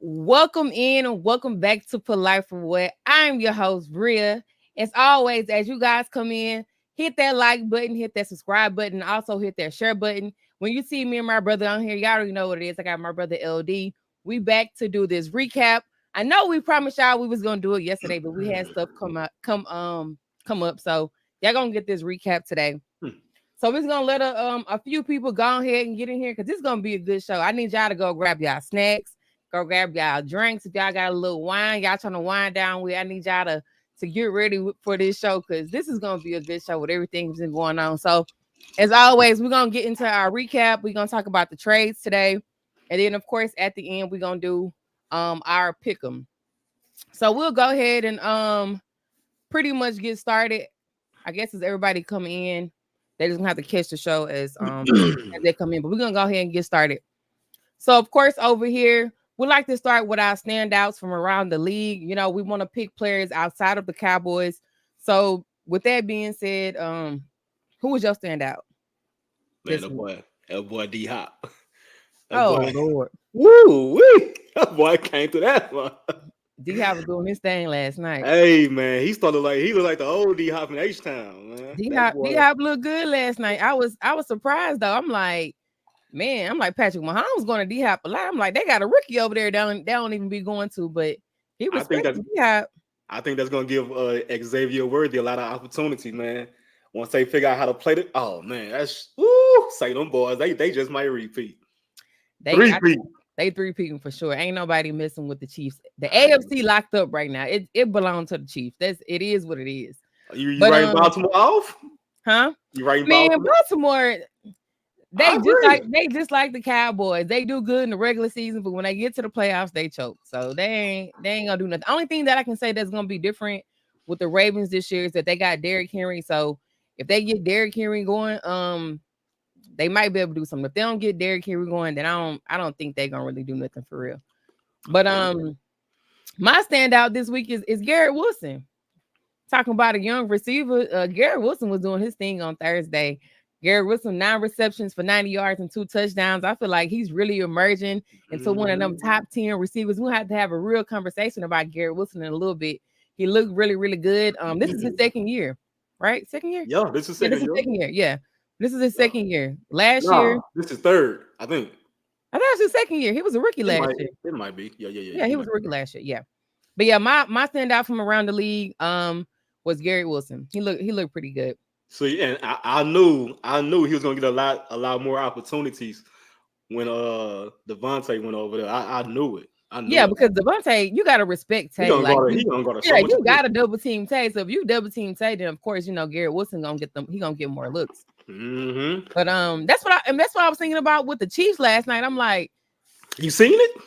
Welcome in and welcome back to Polite for What. I'm your host, Bria. As always, as you guys come in, hit that like button, hit that subscribe button, also hit that share button. When you see me and my brother on here, y'all already know what it is. I got my brother LD. We back to do this recap. I know we promised y'all we was gonna do it yesterday, but we had stuff come up. So y'all gonna get this recap today. So we're gonna let a few people go ahead and get in here because this is gonna be a good show. I need y'all to go grab y'all snacks, go grab y'all drinks. If y'all got a little wine, y'all trying to wind down with, I need y'all to get ready for this show because this is gonna be a good show with everything that's been going on. So as always, we're gonna get into our recap. We're gonna talk about the trades today, and then of course at the end we're gonna do our pick 'em. So we'll go ahead and pretty much get started. I guess as everybody come in, they just gonna have to catch the show as they come in. But we're gonna go ahead and get started. So of course, over here, we like to start with our standouts from around the league. You know, we want to pick players outside of the Cowboys. So with that being said, who was your standout? Man, that boy D Hop. Oh Lord. Woo, that boy came to that one. D Hop was doing his thing last night. Hey man, he looked like the old D Hop in H Town, man. D Hop looked good last night. I was surprised though. I'm like, Patrick Mahomes going to D Hop a lot. I'm like, they got a rookie over there. They don't even be going to, but he was D Hop. I think that's gonna give Xavier Worthy a lot of opportunity, man. Once they figure out how to play it, oh man, that's say them boys, they just might repeat. They three-peating for sure. Ain't nobody messing with the Chiefs. The AFC locked up right now. It belongs to the Chiefs. It is what it is. You writing Baltimore off? Huh? You writing Baltimore? They just like the Cowboys. They do good in the regular season, but when they get to the playoffs, they choke. So they ain't gonna do nothing. The only thing that I can say that's gonna be different with the Ravens this year is that they got Derrick Henry. So if they get Derrick Henry going, they might be able to do something. If they don't get Derrick Henry going, then I don't think they're gonna really do nothing for real. But my standout this week is Garrett Wilson. Talking about a young receiver, Garrett Wilson was doing his thing on Thursday. Garrett Wilson, 9 receptions for 90 yards and 2 touchdowns. I feel like he's really emerging into one of them top 10 receivers. We'll have to have a real conversation about Garrett Wilson in a little bit. He looked really, really good. This is his second year, right? Second year? Yeah, this is second year. Yeah. This is his second year. Last year. This is third, I think. I thought it was his second year. He was a rookie last year. It might be. Yeah. Yeah, he was a rookie last year. Yeah. But yeah, my standout from around the league was Garrett Wilson. He looked pretty good. So and I knew he was gonna get a lot more opportunities when Devontae went over there. I knew it. Because Devontae, you gotta respect Tay. You gotta double team Tay. So if you double team Tay, then of course Garrett Wilson gonna get them. He gonna get more looks. Mm-hmm. But that's what I was thinking about with the Chiefs last night. I'm like, you seen it?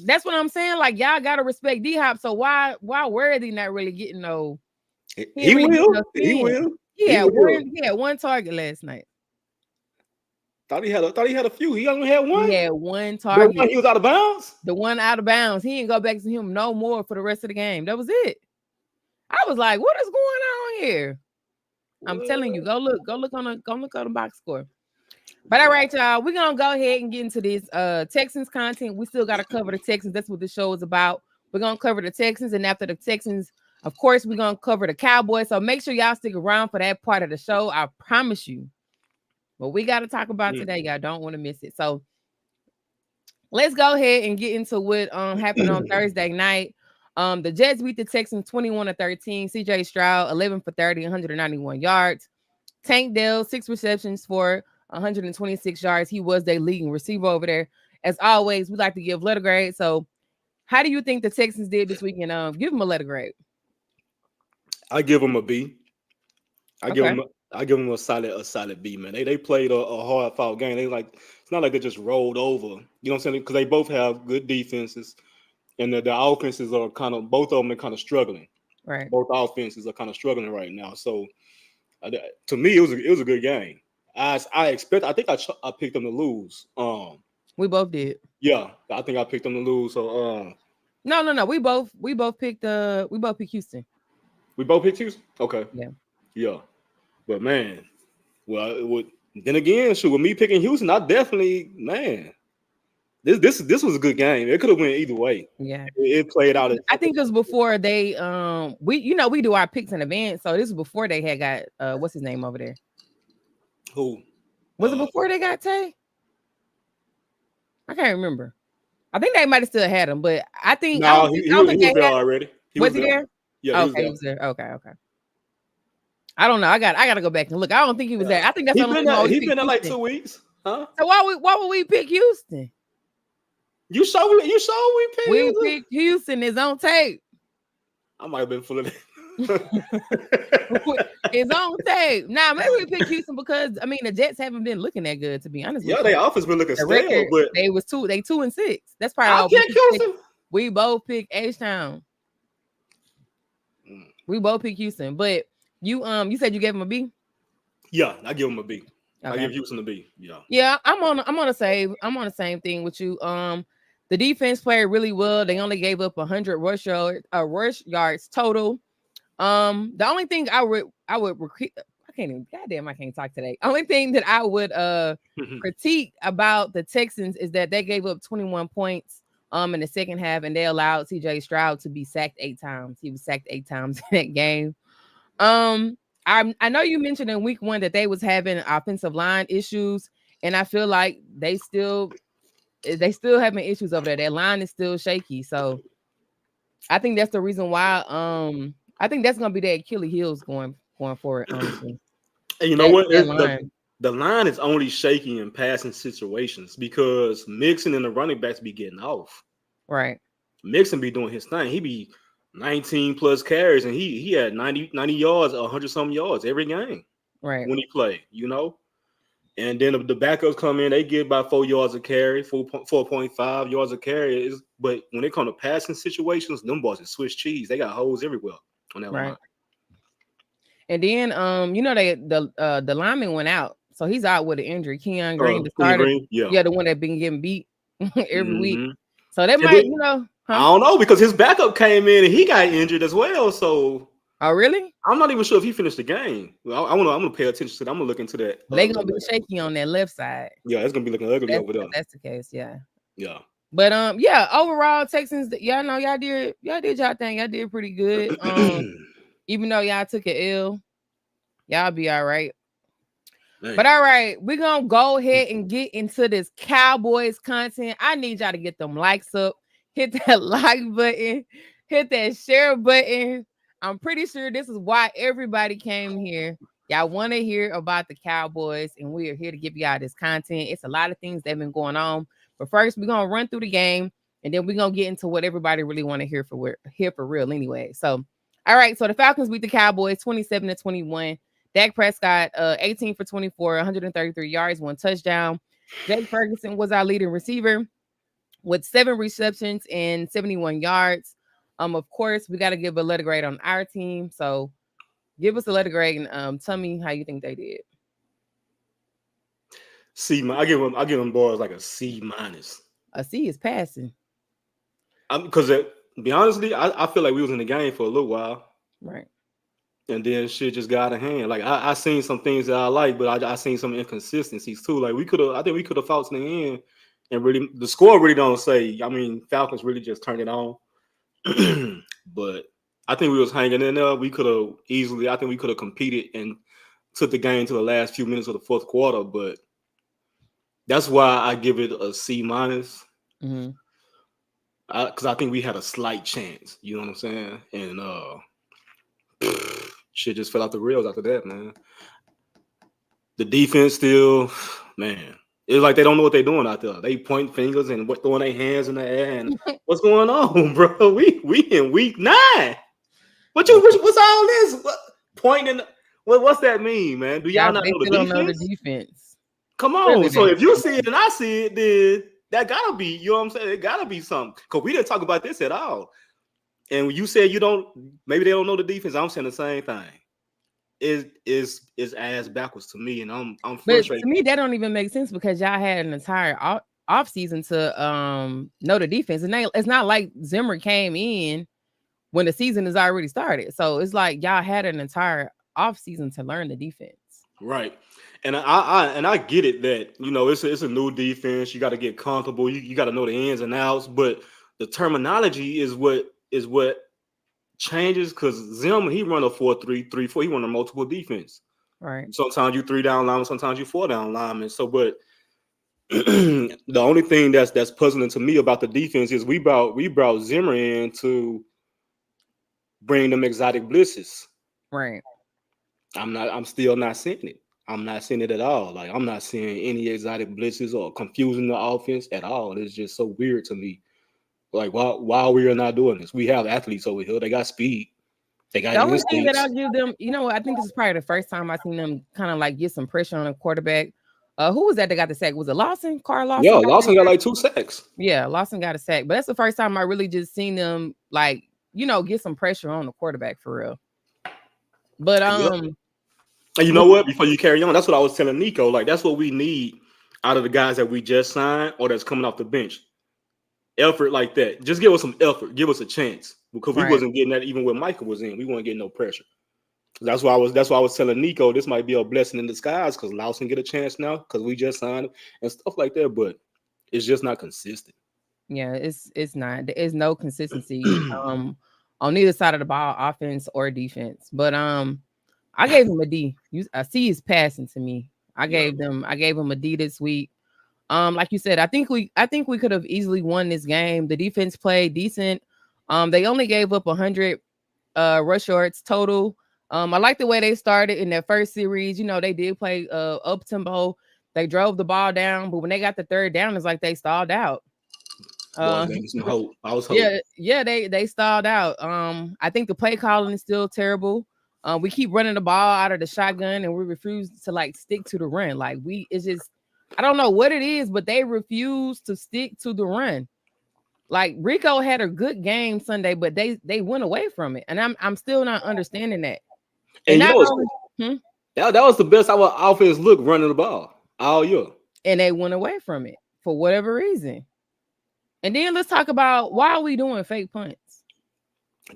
That's what I'm saying. Like y'all gotta respect D Hop. So why Worthy not really getting no? He will. He had one target last night. Thought he had a few. He only had one. He had one target. The one he was out of bounds. The one out of bounds. He didn't go back to him no more for the rest of the game. That was it. I was like, what is going on here? I'm telling you, go look on the box score. But all right, y'all, we're gonna go ahead and get into this Texans content. We still gotta cover the Texans. That's what the show is about. We're gonna cover the Texans, and after the Texans, of course, we're gonna cover the Cowboys. So make sure y'all stick around for that part of the show. I promise you. What we got to talk about today, y'all don't want to miss it. So let's go ahead and get into what happened on Thursday night. The Jets beat the Texans 21-13. CJ Stroud 11 for 30, 191 yards. Tank Dell 6 receptions for 126 yards. He was their leading receiver over there. As always, we like to give letter grade. So how do you think the Texans did this weekend? Give them a letter grade. I give them a B. I give them a solid B, man. They played a hard fought game. It's not like they just rolled over. You know what I'm saying? Because they both have good defenses, and the offenses are both of them are kind of struggling. Right. Both offenses are kind of struggling right now. So to me, it was a good game. I think I picked them to lose. We both did. Yeah, I think I picked them to lose. So no. We both picked Houston. We both picked Houston? Okay. Yeah. But man, then again, with me picking Houston, I definitely This was a good game. It could have went either way. Yeah. It played out. I think it was before they we do our picks in advance, so this is before they had got what's his name over there. Who Was it before they got Tay? I can't remember. I think they might have still had him, but I think no, I don't he think was they there had. already. Was he there? Yeah, Okay, he was there. Okay. I don't know. I gotta go back and look. I don't think he was there. I think that's the only reason he been there like 2 weeks, huh? So why would we pick Houston? You saw we picked We Houston? picked Houston. It's on tape. I might have been full of that. It's on tape. Now maybe we picked Houston because the Jets haven't been looking that good, to be honest. Yeah, their offense been looking stale, record, but they 2-6. That's probably I all picked Houston. We both picked H-Town. We both picked Houston, but you said you gave him a B? Yeah, I give him a B. Okay. I give Houston a B. Yeah. Yeah, I'm on the same thing with you. The defense played really well. They only gave up 100 rush yards total. The only thing I would I can't talk today. Only thing that I would critique about the Texans is that they gave up 21 points in the second half, and they allowed CJ Stroud to be sacked 8 times. He was sacked 8 times in that game. I know you mentioned in week 1 that they was having offensive line issues, and I feel like they still having issues over there. Their line is still shaky, so I think that's the reason why. I think that's gonna be their Achilles heels going forward. Honestly, and you know what? The line is only shaky in passing situations because Mixon and the running backs be getting off. Right. Mixon be doing his thing. He be 19 plus carries, and he had 90 yards, 100 some yards every game. Right. When he played, And then the backups come in, they get about 4 yards a carry, 4.5 yards a carry. But when it comes to passing situations, them boys is Swiss cheese. They got holes everywhere on that line. And then the lineman went out, so he's out with an injury. Keon Green, the starter, the one that been getting beat every week. So that might, I don't know, because his backup came in and he got injured as well. So oh really? I'm not even sure if he finished the game. Well, I'm gonna pay attention to that. I'm gonna look into that. They're gonna be shaky on that left side. Yeah, it's gonna be looking ugly over there. If that's the case, yeah. Yeah. But overall, Texans, y'all know y'all did y'all thing. Y'all did pretty good. Even though y'all took an L, y'all be all right. Dang. But all right, we're gonna go ahead and get into this Cowboys content. I need y'all to get them likes up, hit that like button, hit that share button. I'm pretty sure this is why everybody came here. Y'all want to hear about the Cowboys, and we are here to give y'all this content. It's a lot of things that have been going on. But first, we're going to run through the game, and then we're going to get into what everybody really want to hear for real anyway. So, all right, so the Falcons beat the Cowboys 27-21. Dak Prescott, 18 for 24, 133 yards, 1 touchdown. Jake Ferguson was our leading receiver with 7 receptions and 71 yards. Of course, we got to give a letter grade on our team. So give us a letter grade and tell me how you think they did. C. I give them boys like a C minus. A C is passing. Because to be honestly, I feel like we was in the game for a little while. Right. And then shit just got out of hand. Like I seen some things that I like, but I seen some inconsistencies too. Like I think we could have fought to the end, and really the score really don't say. I mean, Falcons really just turned it on. But I think we was hanging in there. We could have easily. I think we could have competed and took the game to the last few minutes of the fourth quarter. But that's why I give it a C minus. Mm-hmm. Because I think we had a slight chance. You know what I'm saying? And shit just fell out the rails after that, man. The defense still, man. It's like they don't know what they're doing out there. They point fingers and throwing their hands in the air. And what's going on, bro? We in week 9. What's all this? What, pointing? What's that mean, man? Do y'all not know the defense? Come on. Really, so if you see it and I see it, then that gotta be, you know what I'm saying? It gotta be something. Because we didn't talk about this at all. And when you said maybe they don't know the defense, I'm saying the same thing. Is ass backwards to me, and I'm frustrated. But to me, that don't even make sense because y'all had an entire off season to know the defense, and it's not like Zimmer came in when the season has already started. So it's like y'all had an entire off season to learn the defense. Right. And I get it that it's a new defense. You got to get comfortable. You got to know the ins and outs. But the terminology is what changes because Zim he run a 4-3-3-4. He run a multiple defense. Right. Sometimes you 3 down linemen, sometimes you 4 down linemen. So, but the only thing that's puzzling to me about the defense is we brought Zimmer in to bring them exotic blitzes. Right. I'm still not seeing it. I'm not seeing it at all. Like I'm not seeing any exotic blitzes or confusing the offense at all. It's just so weird to me. Like why we are not doing this? We have athletes over here. They got speed. They got The only thing that instincts. I'll give them, I think this is probably the first time I seen them kind of like get some pressure on a quarterback. Who was that got the sack? Was it Lawson? Carl Yeah, Lawson got Lawson got that? like 2 sacks. Yeah, Lawson got a sack. But that's the first time I really just seen them like, get some pressure on the quarterback for real. But Yep. And you know what? Before you carry on, that's what I was telling Nico. Like that's what we need out of the guys that we just signed or that's coming off the bench. Effort like that. Just give us some effort. Give us a chance because we right. wasn't getting that even when Michael was in. We weren't getting no pressure. That's why I was telling Nico this might be a blessing in disguise because Lawson get a chance now because we just signed him and stuff like that. But it's just not consistent. Yeah, it's not. There is no consistency on either side of the ball, offense or defense. But I gave him a D. A C is passing to me. I gave him a D this week. Like you said, I think we could have easily won this game. The defense played decent. They only gave up 100 rush yards total. I like the way they started in their first series. They did play up tempo. They drove the ball down, but when they got the third down, it's like they stalled out. Boy, gave me some hope. I was Yeah, hoping. yeah, they stalled out. I think the play calling is still terrible. We keep running the ball out of the shotgun, and we refuse to like stick to the run. Like it's just, I don't know what it is, but they refuse to stick to the run. Like Rico had a good game Sunday, but they went away from it, and I'm still not understanding that. And And not only, that was the best our offense looked running the ball all year. and they went away from it for whatever reason. And then let's talk about why are we doing fake punts?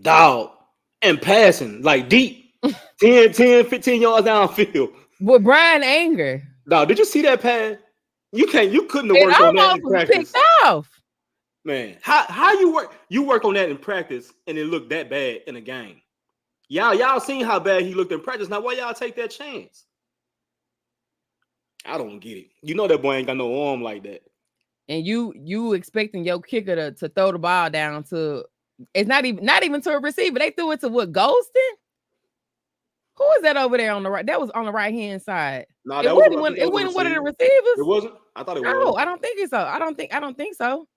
Dog. And passing like deep 10, 15 yards downfield. With Brian Anger. Dog, did you see that pass? You couldn't have It worked on that almost in was practice. picked off. Man, how you work on that in practice and it looked that bad in a game? Y'all seen how bad he looked in practice. Now why y'all take that chance? I don't get it. You know that boy ain't got no arm like that. And you expecting your kicker to throw the ball down to, it's not even to a receiver. They threw it to what, Golston? Who is that over there on the right? That was on the right hand side. Nah, It wasn't one of the receivers. It wasn't. I thought it was. No, I don't think it's so. I don't think so.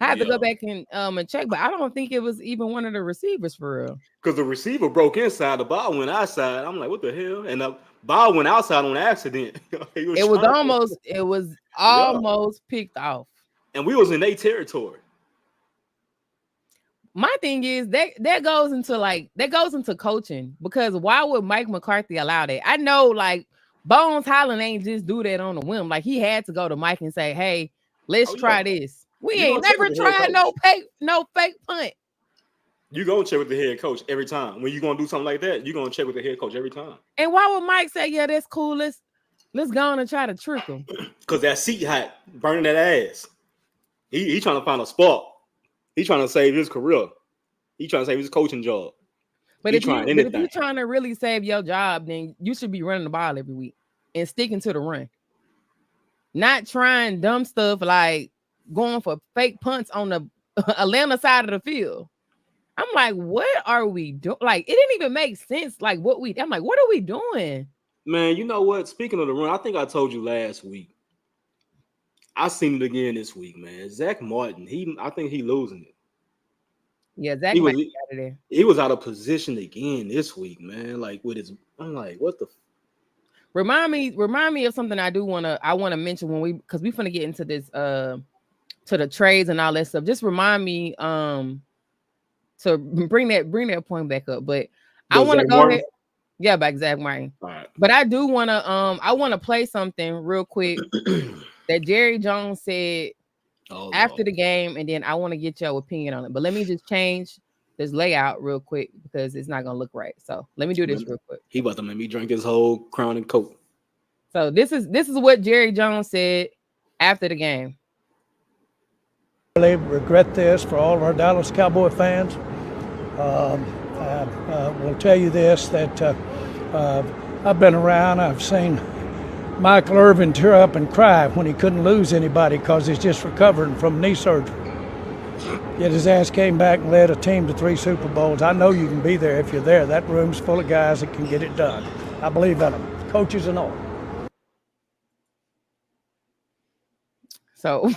I had to go back and check, but I don't think it was even one of the receivers for real. Because the receiver broke inside, the ball went outside. I'm like, what the hell? And the ball went outside on accident. It was almost picked off. And we was in their territory. My thing is that goes into coaching, because why would Mike McCarthy allow that? I know like Bones Holland ain't just do that on a whim. Like he had to go to Mike and say, hey, let's try this. We ain't never tried no fake punt. You gonna check with the head coach every time. When you gonna do something like that, you gonna check with the head coach every time. And why would Mike say, yeah, that's cool, let's go on and try to trick him? Because that seat hot, burning that ass. He trying to find a spot. He trying to save his career. He trying to save his coaching job. But if you're trying to really save your job, then you should be running the ball every week and sticking to the run. Not trying dumb stuff like going for fake punts on the Atlanta side of the field. I'm like, what are we doing? Like, it didn't even make sense. Like, I'm like, what are we doing? Man, you know what? Speaking of the run, I think I told you last week. I seen it again this week, man. Zach Martin, I think he losing it. Yeah, Zach might be out of there. He was out of position again this week, man. Like I'm like, what the? Remind me of something I want to mention because we finna get into this to the trades and all that stuff. Just remind me to bring that point back up. But I want to go ahead. Yeah, back Zach Martin. Right. But I do want to I want to play something real quick that Jerry Jones said after the game, and then I want to get your opinion on it. But let me just change this layout real quick because it's not gonna look right. So let me do this real quick. He about to make me drink his whole Crown and Coke. So this is what Jerry Jones said after the game. Really regret this for all of our Dallas Cowboy fans. I will tell you this, that I've been around, I've seen Michael Irvin tear up and cry when he couldn't lose anybody because he's just recovering from knee surgery. Yet his ass came back and led a team to 3 Super Bowls. I know you can be there if you're there. That room's full of guys that can get it done. I believe in them, coaches and all. So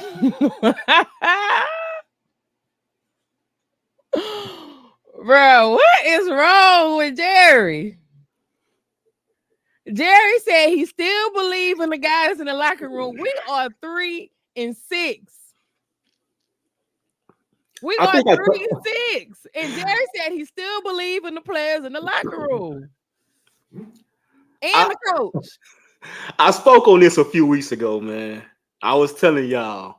bro, what is wrong with Jerry? Jerry said he still believes in the guys in the locker room. We are 3-6. We I are think 3-6. And Jerry said he still believes in the players in the locker room. And the coach. I spoke on this a few weeks ago, man. I was telling y'all,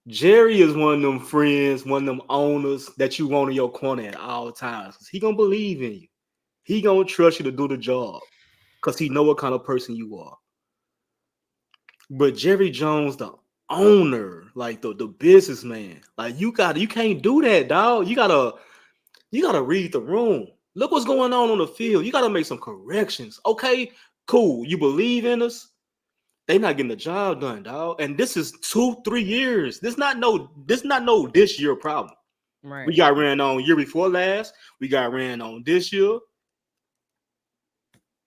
Jerry is one of them friends, one of them owners that you want in your corner at all times. He gonna believe in you. He gonna trust you to do the job because he know what kind of person you are. But Jerry Jones, the owner, like the businessman, like you can't do that, dog. You gotta read the room. Look what's going on the field. You gotta make some corrections. Okay, cool. You believe in us. They not getting the job done, dog. And this is 2-3 years. This not no this year problem. Right. We got ran on year before last. We got ran on this year.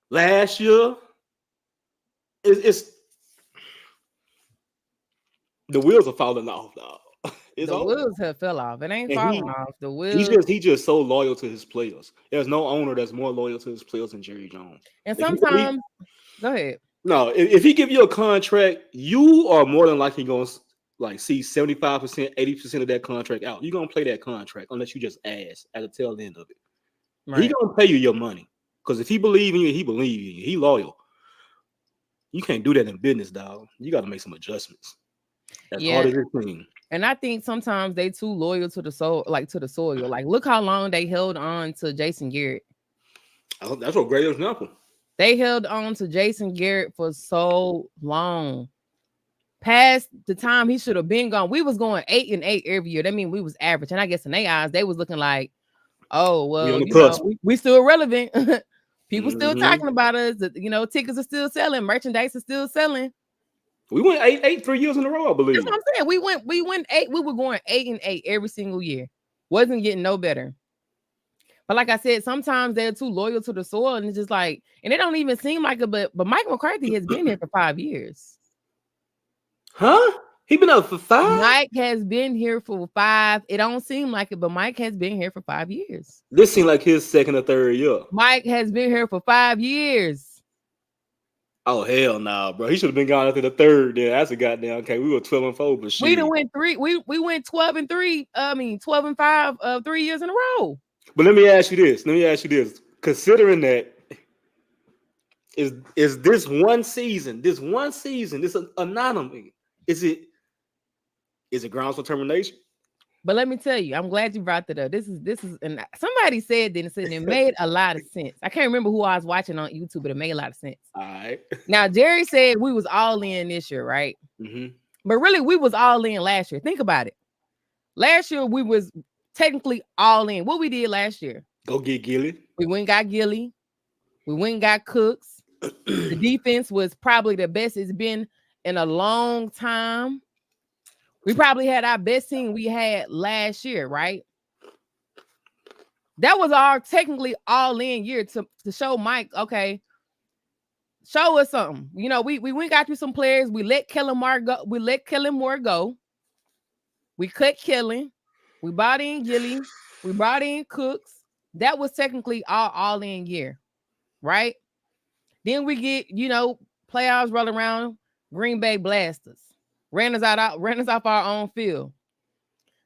Last year. It's the wheels are falling off, dog. The wheels have fell off. It ain't And falling off. The wheels. He's just so loyal to his players. There's no owner that's more loyal to his players than Jerry Jones. And sometimes, go ahead. No, if he give you a contract, you are more than likely going to like see 75%, 80% of that contract out. You're going to play that contract unless you just ask at the tail end of it. Right. He going to pay you your money because if he believe in you, he believe in you. He loyal. You can't do that in business, dog. You got to make some adjustments. As hard as it seems. And I think sometimes they too loyal to the soul, like to the soil. Like, look how long they held on to Jason Garrett. That's a great example. They held on to Jason Garrett for so long. Past the time he should have been gone. We was going 8-8 every year. That means we was average. And I guess in their eyes, they was looking like, oh, well, we still relevant. People still talking about us. Tickets are still selling. Merchandise is still selling. We went 8 3 years in a row, I believe. That's what I'm saying. We went 8. We were going 8-8 every single year. Wasn't getting no better. But like I said, sometimes they're too loyal to the soil, and it's just like, and it don't even seem like it. But Mike McCarthy has been here for 5 years. Huh? He been up for 5? Mike has been here for 5. It don't seem like it, but Mike has been here for 5 years. This seemed like his second or third year. Mike has been here for 5 years. Oh hell no, nah, bro! He should have been gone after the third. Then that's a goddamn okay. We were 12-4, but shit. We done went 3. We went 12-3. 12-5 3 years in a row. But let me ask you this. Considering that, is this one season, this anomaly, is it grounds for termination? But let me tell you, I'm glad you brought that up. This is, and somebody said this, and it made a lot of sense. I can't remember who I was watching on YouTube, but it made a lot of sense. All right. Now, Jerry said we was all in this year, right? Mm-hmm. But really, we was all in last year. Think about it. Last year, we was technically all in. What we did last year? Go get Gilly. We went and got Gilly. We went and got Cooks. The defense was probably the best it's been in a long time. We probably had our best team we had last year, right? That was our technically all-in year to show Mike, okay, show us something. We went got you some players. We let Kellen Moore go. We cut Kellen. We brought in Gilly. We brought in Cooks. That was technically our all-in year, right? Then we get, playoffs roll around, Green Bay Blasters. Ran us off our own field.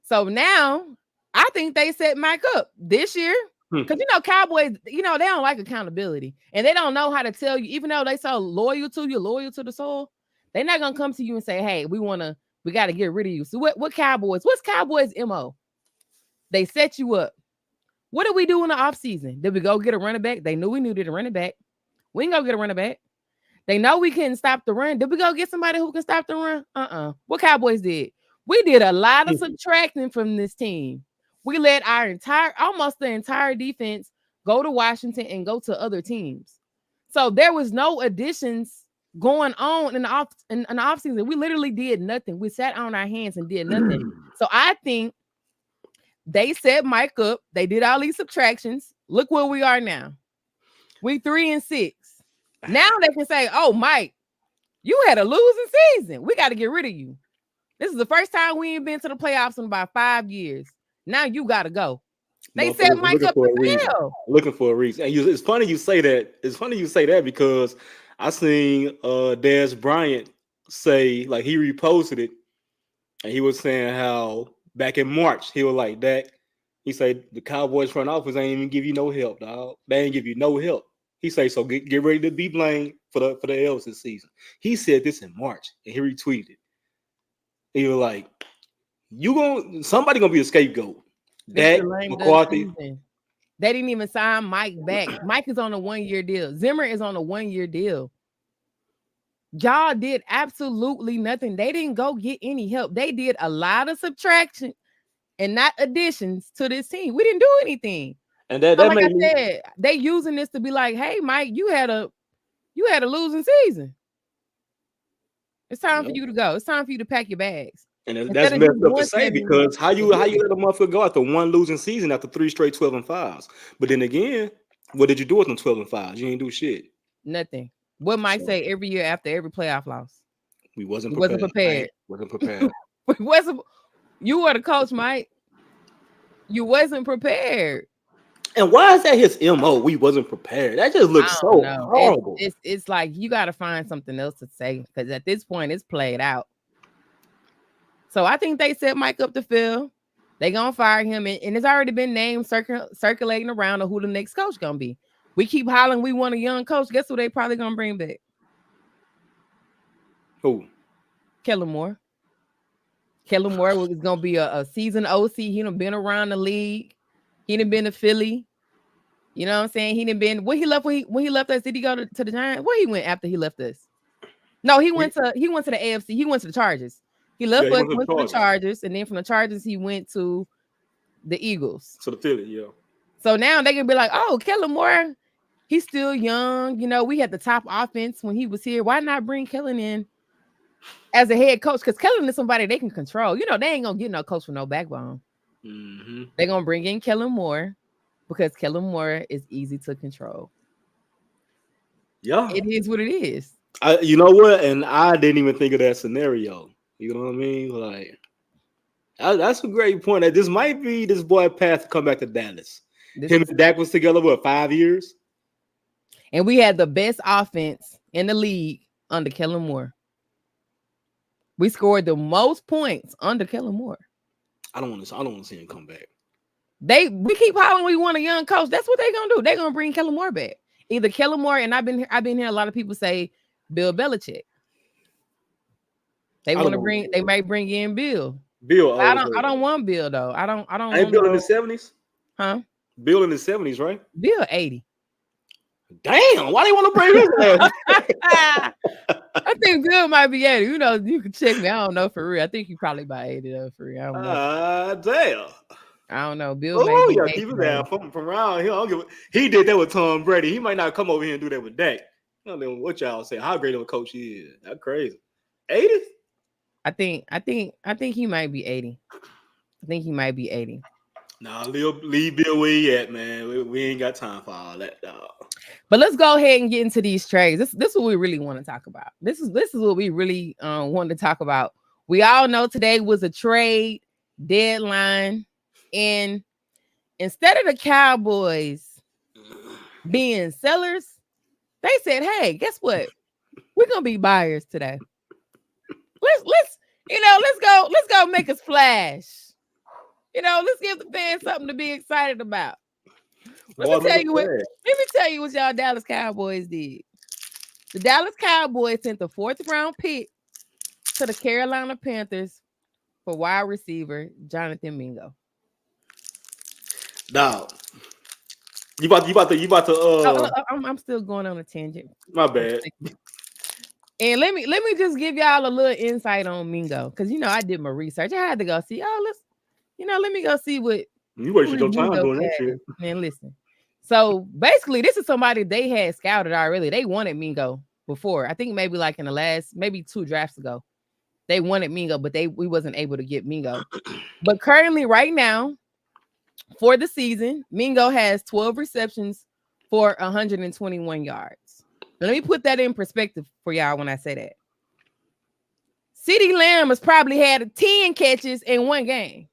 So now I think they set Mike up this year. Because Cowboys, they don't like accountability. And they don't know how to tell you, even though they so loyal to the soul, they're not gonna come to you and say, hey, we gotta get rid of you. So what's Cowboys MO? They set you up. What did we do in the offseason? Did we go get a running back? They knew we needed a running back. We didn't go get a running back. They know we couldn't stop the run. Did we go get somebody who can stop the run? What Cowboys did? We did a lot of subtracting from this team. We let our almost the entire defense go to Washington and go to other teams. So there was no additions going on in the off season. We literally did nothing. We sat on our hands and did nothing. So I think they set Mike up. They did all these subtractions. Look where we are now. We 3-6. Now they can say, "Oh, Mike, you had a losing season. We got to get rid of you. This is the first time we ain't been to the playoffs in about 5 years. Now you got to go." They set Mike up for looking for a reason. And it's funny you say that. It's funny you say that because I seen Des Bryant say, like, he reposted it, and he was saying how back in March he was like that. He said the Cowboys front office ain't even give you no help, dog. They ain't give you no help. He say so. Get ready to be blamed for the L's this season. He said this in March, and he retweeted. He was like, somebody gonna be a scapegoat. That McCarthy. They didn't even sign Mike back. Mike is on a 1-year deal. Zimmer is on a 1-year deal. Y'all did absolutely nothing. They didn't go get any help. They did a lot of subtraction and not additions to this team. We didn't do anything. And that like I said, they using this to be like, "Hey, Mike, you had a losing season. It's time for you to go. It's time for you to pack your bags." And that's messed up to say because how you let a motherfucker go after one losing season after 3 straight 12-5s? But then again, what did you do with them 12-5s? You ain't do shit. Nothing. What Mike say every year after every playoff loss? We wasn't prepared. You were the coach, Mike. You wasn't prepared. And why is that his MO? We wasn't prepared. That just looks so horrible. It's like you got to find something else to say because at this point it's played out. So I think they set Mike up to fill. They gonna fire him, and it's already been named circulating around of who the next coach gonna be. We keep hollering we want a young coach. Guess who they probably gonna bring back? Who? Kellen Moore. Kellen Moore is gonna be a seasoned OC. He done been around the league. He done been to Philly. You know what I'm saying? He done been when he left us. Did he go to the Giants? Where he went after he left us? No, he went to the AFC. He went to the Chargers. He left us, went to the Chargers, and then from the Chargers he went to the Eagles. So the Philly, yeah. So now they can be like, "Oh, Kellen Moore, he's still young. You know, we had the top offense when he was here. Why not bring Kellen in as a head coach? Because Kellen is somebody they can control. You know, they ain't gonna get no coach with no backbone. Mm-hmm. They're gonna bring in Kellen Moore because Kellen Moore is easy to control. Yeah, it is what it is. You know what? And I didn't even think of that scenario. You know what I mean? Like, that's a great point. That this might be this boy path to come back to Dallas. Him and Dak was together, 5 years? And we had the best offense in the league under Kellen Moore. We scored the most points under Kellen Moore. I don't want to see him come back. We keep hollering we want a young coach. That's what they're gonna do. They're gonna bring Kellen Moore back. Either Kellen Moore, and I've been here. A lot of people say Bill Belichick. They might bring in Bill. I don't want Bill though. I don't. Ain't Bill in the 70s? Huh? Bill in the 70s, right? Bill 80. Damn, why do you want to bring his ass? I think Bill might be 80. You know, you can check me. I don't know for real. I think he probably about 80 though, for real. I don't know. Damn. I don't know. Bill. Oh, yeah, keep it down from around here. He did that with Tom Brady. He might not come over here and do that with Dak. I don't know what y'all say. How great of a coach he is. That's crazy. 80? I think he might be 80. I think he might be 80. Nah, leave Bill where he at, man. We ain't got time for all that, dog. But let's go ahead and get into these trades. This is what we really want to talk about. This is what we really wanted to talk about. We all know today was a trade deadline, and instead of the Cowboys being sellers, they said, "Hey, guess what? We're gonna be buyers today. Let's go make a splash. Let's give the fans something to be excited about." Let me tell you what y'all Dallas Cowboys did. The Dallas Cowboys sent the 4th round pick to the Carolina Panthers for wide receiver Jonathan Mingo. Dog, you about to. I'm still going on a tangent. My bad. And let me just give y'all a little insight on Mingo, because I did my research. I had to go see. Oh, let me go see what You who wasted this your time Mingo doing that cat shit. is. Man, listen. So basically, this is somebody they had scouted already. They wanted Mingo before. I think maybe like in the last maybe 2 drafts ago. They wanted Mingo, but we wasn't able to get Mingo. But currently, right now, for the season, Mingo has 12 receptions for 121 yards. Now, let me put that in perspective for y'all when I say that. CeeDee Lamb has probably had 10 catches in one game.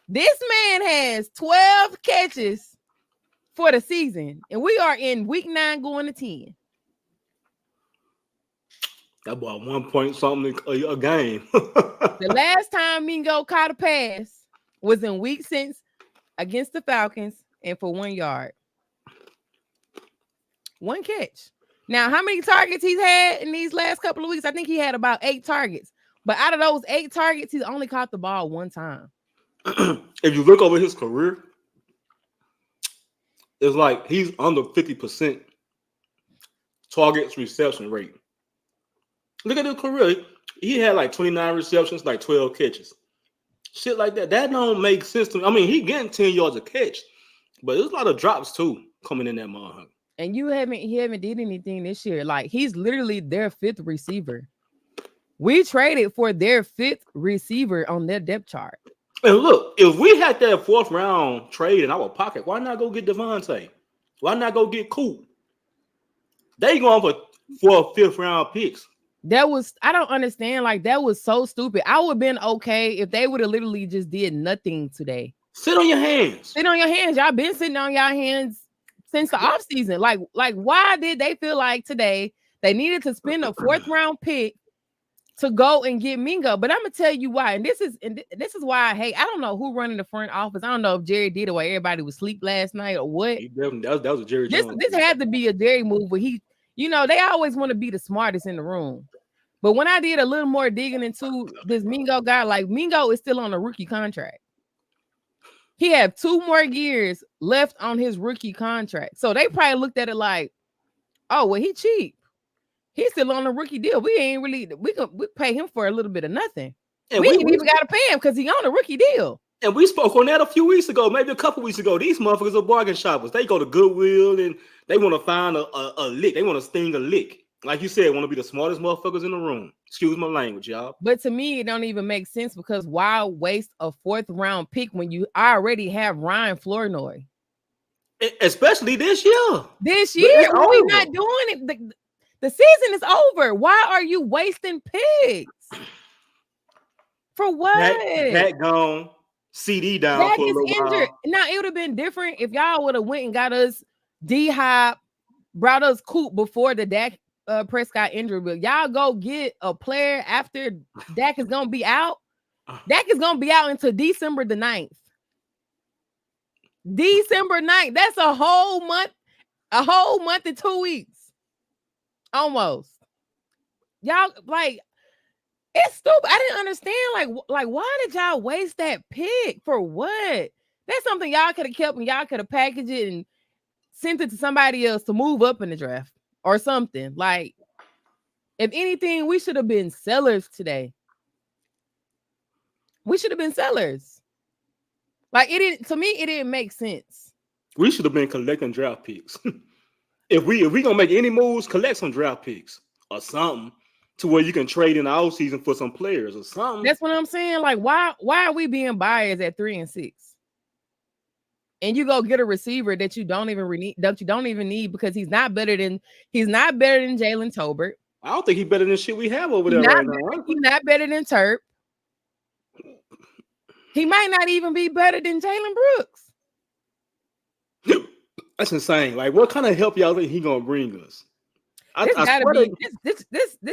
This man has 12 catches for the season, and we are in week 9 going to 10. That boy 1 point something a game. The last time Mingo caught a pass was in week 6 against the Falcons and for 1 yard. 1 catch. Now, how many targets he's had in these last couple of weeks? I think he had about 8 targets. But out of those 8 targets, he's only caught the ball 1 time. If you look over his career, it's like he's under 50% targets reception rate. Look at his career. He had like 29 receptions, like 12 catches. Shit like that. That don't make sense to me. I mean, he getting 10 yards a catch, but there's a lot of drops too coming in that motherfucker. And he haven't did anything this year. Like, he's literally their 5th receiver. We traded for their 5th receiver on their depth chart. And look, if we had that 4th round trade in our pocket, why not go get Devontae? Why not go get Coop? They going for 5th round picks. I don't understand. Like, that was so stupid. I would have been okay if they would have literally just did nothing today. Sit on your hands. Sit on your hands. Y'all been sitting on y'all hands since the offseason. Like, why did they feel like today they needed to spend a 4th round pick to go and get Mingo? But I'm gonna tell you why. And this is why I don't know who running the front office. I don't know if Jerry did it while everybody was asleep last night or what. He definitely, that was a Jerry Jones. This had to be a Jerry move where he, they always want to be the smartest in the room. But when I did a little more digging into this Mingo guy, like, Mingo is still on a rookie contract. He have 2 more years left on his rookie contract. So they probably looked at it like, oh, well, he cheap. He's still on a rookie deal. We ain't really, we pay him for a little bit of nothing. And we ain't even got to pay him because he on a rookie deal. And we spoke on that a few weeks ago, maybe a couple weeks ago. These motherfuckers are bargain shoppers. They go to Goodwill and they want to find a lick. They want to sting a lick. Like you said, want to be the smartest motherfuckers in the room. Excuse my language, y'all. But to me, it don't even make sense, because why waste a 4th round pick when you already have Ryan Flournoy? Especially this year. This year, we're not doing it. The season is over. Why are you wasting picks? For what? That gone. CD down Dak for a is little injured. while. Now, it would have been different if y'all would have went and got us D-Hop, brought us Coop before the Dak Prescott injury. But y'all go get a player after Dak is going to be out. Dak is going to be out until December the 9th. December 9th. That's a whole month and 2 weeks. Almost. Y'all, like, it's stupid. I didn't understand. Like, why did y'all waste that pick? For what? That's something y'all could have kept, and y'all could have packaged it and sent it to somebody else to move up in the draft or something. Like, if anything, we should have been sellers today. We should have been sellers. Like, to me, it didn't make sense. We should have been collecting draft picks. If we gonna make any moves, collect some draft picks or something to where you can trade in the offseason for some players or something. That's what I'm saying. Like, why are we being buyers at 3 and 6? And you go get a receiver that you don't even need because he's not better than Jalen Tolbert. I don't think he's better than shit we have over there right now. He's not better than Terp. He might not even be better than Jalen Brooks. That's insane. Like, what kind of help y'all think he gonna bring us? This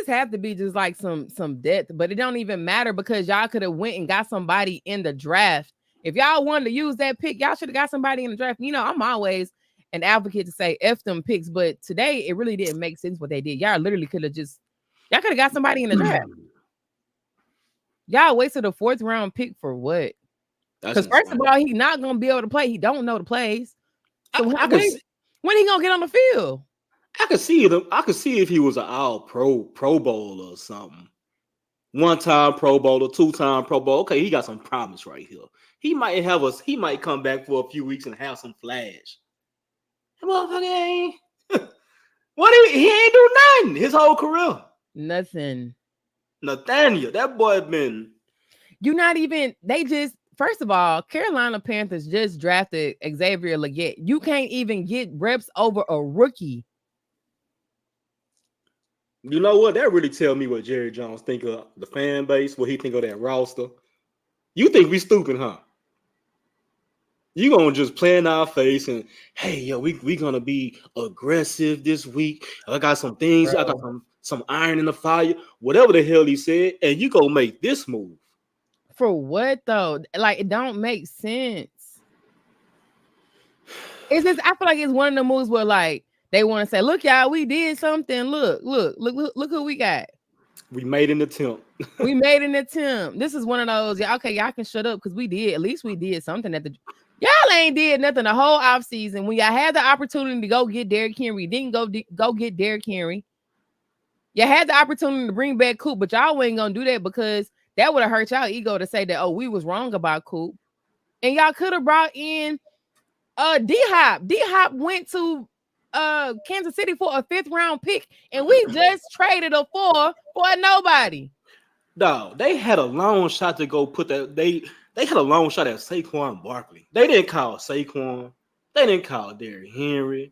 have to be just like some depth, but it don't even matter because y'all could have went and got somebody in the draft. If y'all wanted to use that pick, y'all should have got somebody in the draft. I'm always an advocate to say F them picks, but today it really didn't make sense what they did. Y'all literally could have got somebody in the draft. Y'all wasted a 4th round pick for what? Because first of all, he's not gonna be able to play. He don't know the plays. So when he gonna get on the field? I could see it. I could see if he was an all Pro Bowler or something. 1-time Pro Bowler, 2-time Pro Bowl. Okay, he got some promise right here. He might have us. He might come back for a few weeks and have some flash. That motherfucker ain't. He ain't do nothing his whole career. Nothing. Nathaniel, that boy been. You not even. They just. First of all, Carolina Panthers just drafted Xavier Legette. You can't even get reps over a rookie. You know what? That really tell me what Jerry Jones think of the fan base, what he think of that roster. You think we stupid, huh? You gonna just play in our face and hey, yo, we gonna be aggressive this week. I got some things, Bro. I got some iron in the fire, whatever the hell he said, and you gonna make this move. For what though? Like it don't make sense. It's just I feel like it's one of the moves where like they want to say, look, y'all, we did something. Look who we got. We made an attempt. We made an attempt. This is one of those. Yeah, okay, y'all can shut up because we did. At least we did something at the. Y'all ain't did nothing the whole offseason. When y'all had the opportunity to go get Derrick Henry, didn't go get Derrick Henry. You had the opportunity to bring back Coop, but y'all ain't gonna do that because that would have hurt y'all ego to say that, oh, we was wrong about Coop. And y'all could have brought in D-Hop. D-Hop went to Kansas City for a 5th round pick, and we just traded a 4 for a nobody. No, they had a long shot to go put that. They had a long shot at Saquon Barkley. They didn't call Saquon. They didn't call Derrick Henry.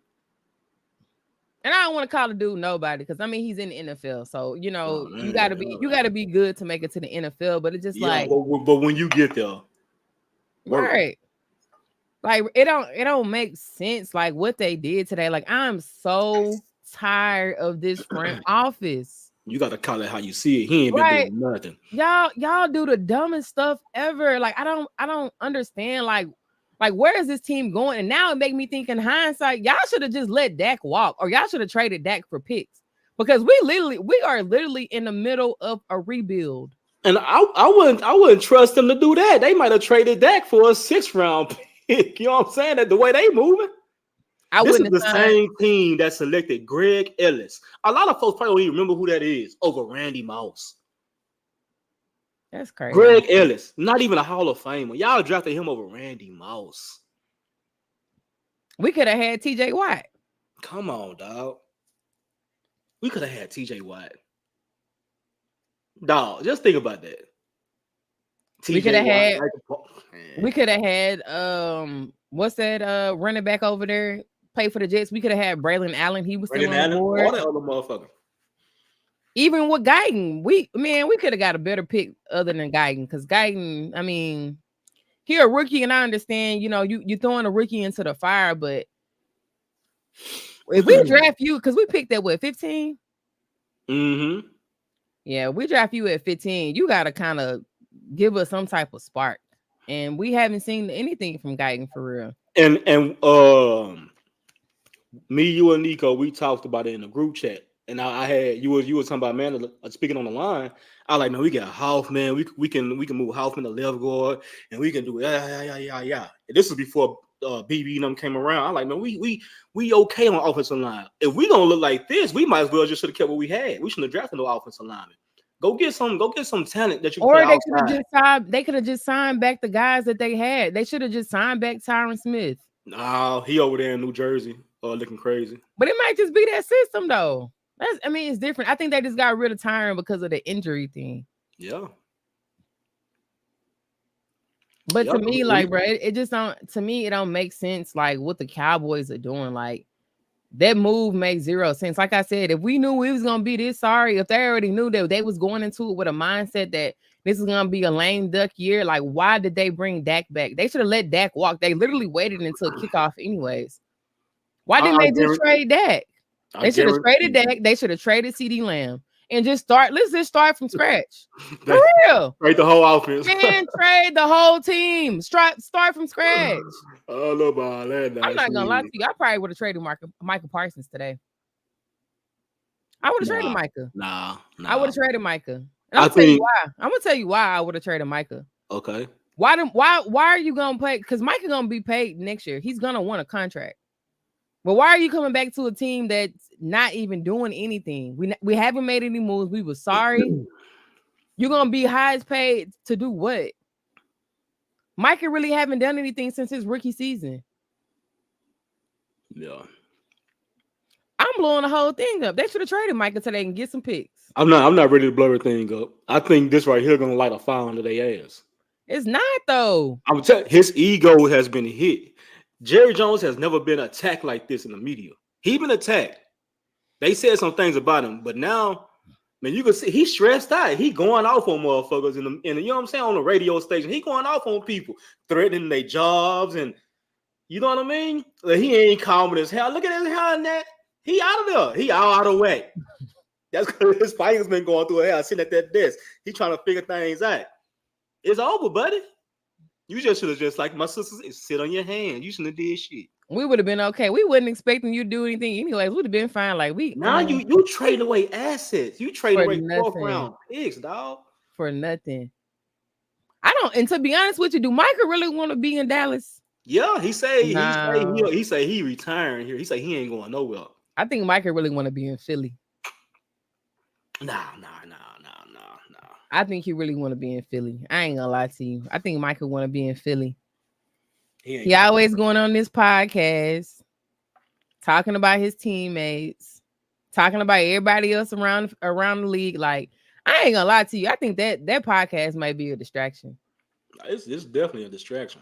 And I don't want to call the dude nobody because I mean he's in the NFL, so you know you gotta be good to make it to the NFL. But it's just like, but when you get there, right? Like it don't make sense. Like what they did today. Like I'm so tired of this front office. You got to call it how you see it. He ain't been doing nothing. Y'all do the dumbest stuff ever. Like I don't understand. Like where is this team going? And now it make me think in hindsight, y'all should have just let Dak walk, or y'all should have traded Dak for picks because we are literally in the middle of a rebuild. And I wouldn't trust them to do that. They might have traded Dak for a 6th round pick. You know what I'm saying? That the way they moving. This is the same team that selected Greg Ellis. A lot of folks probably don't even remember who that is over Randy Moss. That's crazy. Greg Ellis, not even a Hall of Famer. Y'all drafted him over Randy Moss. We could have had TJ Watt. Come on, dog. We could have had TJ Watt. Dog, just think about that. We could have had. We could have had. What's that? Running back over there, play for the Jets. We could have had Braylon Allen. He was still on board. All that other motherfucker. Even with Guyton, we could have got a better pick other than Guyton because Guyton, I mean, he a rookie, and I understand, you know, you throwing a rookie into the fire, but if we draft you, because we picked at what 15? Mm-hmm. Yeah, we draft you at 15. You got to kind of give us some type of spark, and we haven't seen anything from Guyton for real. And me, you, and Nico, we talked about it in the group chat. And I had you were talking about man speaking on the line. I like, man, we got Hoffman. We can move Hoffman to left guard, and we can do yeah. And this is before BB and them came around. I'm like, man, we okay on offensive line. If we gonna look like this, we might as well just should have kept what we had. We shouldn't have drafted no offensive lineman. Go get some talent that you. Or they could have just signed. They could have just signed back the guys that they had. They should have just signed back Tyron Smith. Nah, he over there in New Jersey, looking crazy. But it might just be that system though. It's different. I think they just got rid of Tyron because of the injury thing. Yeah. But to me, like, bro, it just don't. To me, it don't make sense. Like what the Cowboys are doing, like that move makes zero sense. Like I said, if we knew it was gonna be this sorry, if they already knew that they was going into it with a mindset that this is gonna be a lame duck year, like why did they bring Dak back? They should have let Dak walk. They literally waited until kickoff, anyways. Why didn't they just trade Dak? They should have traded Dak. They should have traded CD Lamb and just start. Let's just start from scratch. For real. Trade the whole offense. And trade the whole team. Start from scratch. I don't know about that. I'm not gonna lie to you. I probably would have traded Micah Parsons today. I would have traded Micah. Nah. I would have traded Micah. And I'm gonna tell you why. I'm gonna tell you why I would have traded Micah. Okay. Why are you gonna play? Because Micah gonna be paid next year. He's gonna want a contract. But why are you coming back to a team that's not even doing anything? We haven't made any moves. We were sorry. You're gonna be highest paid to do what? Micah really haven't done anything since his rookie season. Yeah. I'm blowing the whole thing up. They should have traded Micah so they can get some picks. I'm not ready to blow everything up. I think this right here gonna light a fire under their ass. It's not though. I'm telling his ego has been hit. Jerry Jones has never been attacked like this in the media. He been attacked. They said some things about him, but now, man, you can see he's stressed out. He going off on motherfuckers in the you know what I'm saying, on the radio station. He going off on people, threatening their jobs, and you know what I mean? Like, he ain't calm as hell. Look at his hair and that. He out of there. He all out of whack. That's because his fingers been going through hell, sitting at that desk. He trying to figure things out. It's over, buddy. You just should have just, like my sisters, sit on your hand. You shouldn't have did shit. We would have been okay. We wasn't expecting you to do anything anyways. We'd have been fine. Like now you trade away assets. You trade away nothing. 4th round picks, dog. For nothing. I don't. And to be honest with you, do Micah really want to be in Dallas? Yeah, he say he retiring here. He say he ain't going nowhere. I think Micah really want to be in Philly. Nah. I think he really want to be in Philly. I ain't gonna lie to you. I think Micah want to be in Philly. He always going on this podcast, talking about his teammates, talking about everybody else around the league. Like, I ain't gonna lie to you. I think that podcast might be a distraction. It's definitely a distraction.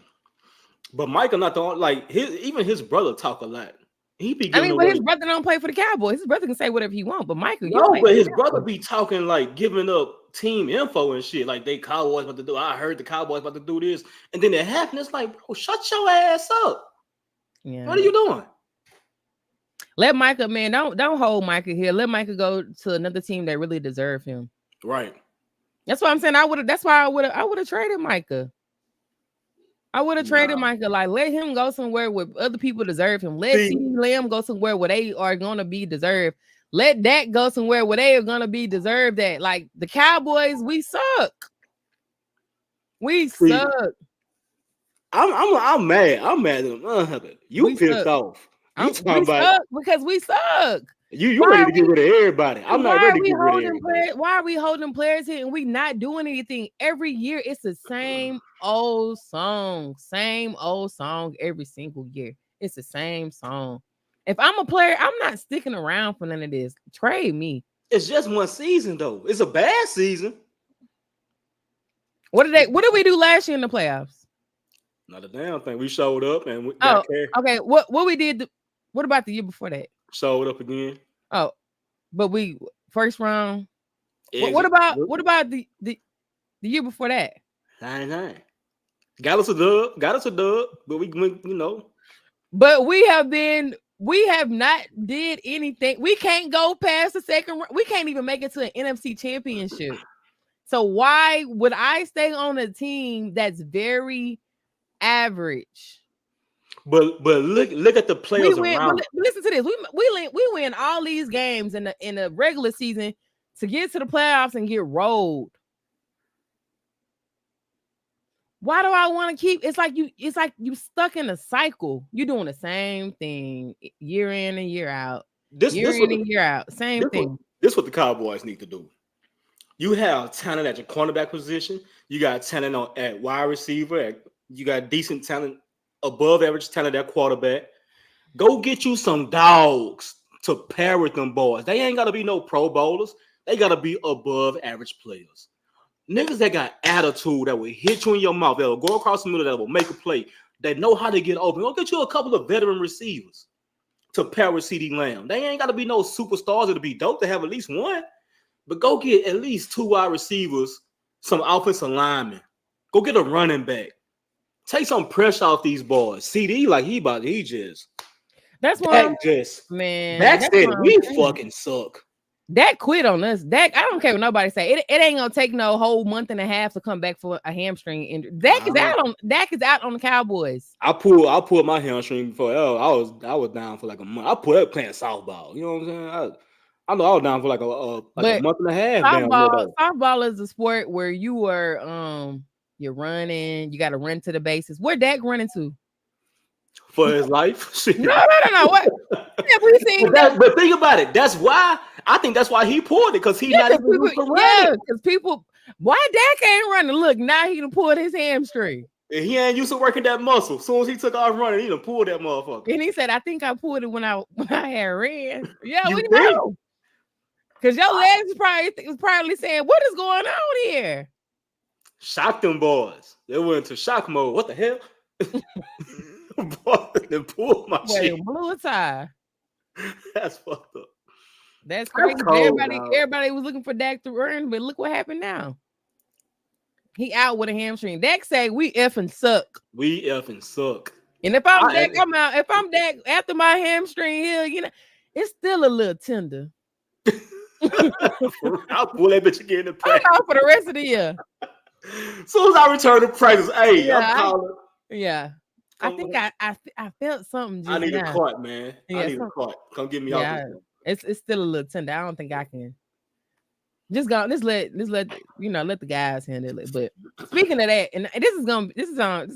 But Micah not the only, like even his brother talk a lot. He be giving but his brother don't play for the Cowboys. His brother can say whatever he wants, but Micah, but his brother be talking like giving up team info and shit. Like they Cowboys about to do. I heard the Cowboys about to do this, and then it happened. It's like, bro, shut your ass up. Yeah. What are you doing? Let Micah, man, don't hold Micah here. Let Micah go to another team that really deserve him. Right. That's what I'm saying. That's why I would have traded Micah. I would have traded Micah. Like, let him go somewhere where other people deserve him. Let CeeDee Lamb go somewhere where they are gonna be deserved. Let Dak go somewhere where they are gonna be deserved at. Like the Cowboys, we suck. We suck. I'm mad. I'm mad at him. You pissed off. We suck because we suck. You ready to get rid of everybody. I'm not ready to get rid of everybody. Why are we holding players here and we not doing anything? Every year it's the same old song every single year. It's the same song. If I'm a player, I'm not sticking around for none of this. Trade me. It's just one season though. It's a bad season. What did we do last year in the playoffs? Not a damn thing. We showed up and we okay. What we did? What about the year before that? Showed up again. Oh, but we first round. What about the year before that? 99. Got us a dub, but we But we have not did anything. We can't go past the second round. We can't even make it to an NFC championship. So why would I stay on a team that's very average? But look at the players around. Listen to this. We win all these games in the regular season to get to the playoffs and get rolled. Why do I want to keep? It's like you stuck in a cycle. You're doing the same thing year in and year out. Year in and year out. Same thing. This is what the Cowboys need to do. You have talent at your cornerback position. You got talent at wide receiver. You got decent talent, above average talent at quarterback. Go get you some dogs to pair with them boys. They ain't got to be no Pro Bowlers. They got to be above average players. Niggas that got attitude, that will hit you in your mouth, that will go across the middle, that will make a play, that know how to get open. Go get you a couple of veteran receivers to pair with CeeDee Lamb. They ain't got to be no superstars. It'll be dope to have at least one. But go get at least 2 wide receivers, some offensive linemen. Go get a running back. Take some pressure off these boys. CD, like he just. That's why Backstead, we fucking suck. Dak quit on us. Dak, I don't care what nobody say. It ain't gonna take no whole month and a half to come back for a hamstring injury. Dak is out on the Cowboys. I pulled my hamstring before. I was down for like a month. I pulled up playing softball. You know what I'm saying? I know I was down for like a month and a half. Softball is a sport where you are you're running, you got to run to the bases. Where Dak running to? For his life? No. we seen that. But think about it. That's why I think that's why he pulled it because he's not even used to running. Because people, why Dak ain't running? Look, now he done pulled his hamstring. And he ain't used to working that muscle. As soon as he took off running, he done pulled that motherfucker. And he said, "I think I pulled it when I had ran." Yeah, You we think? know. Because your legs was probably saying, "What is going on here?" Shock them boys. They went into shock mode. What the hell? Boy, they pulled my shit. Blew a tie. That's fucked up. That's crazy. Cold, everybody was looking for Dak to run, but look what happened now. He out with a hamstring. Dak say we effing suck. We effing suck. And if I'm Dak, I'm out. If I'm Dak after my hamstring heal, it's still a little tender. I'll pull that bitch again in practice. I'm out for the rest of the year. As soon as I return to practice, hey, I'm calling. I think I felt something. I need a cart, man. I need a cart. Come get me out. It's still a little tender. I don't think I can. Just let the guys handle it. But speaking of that, and this is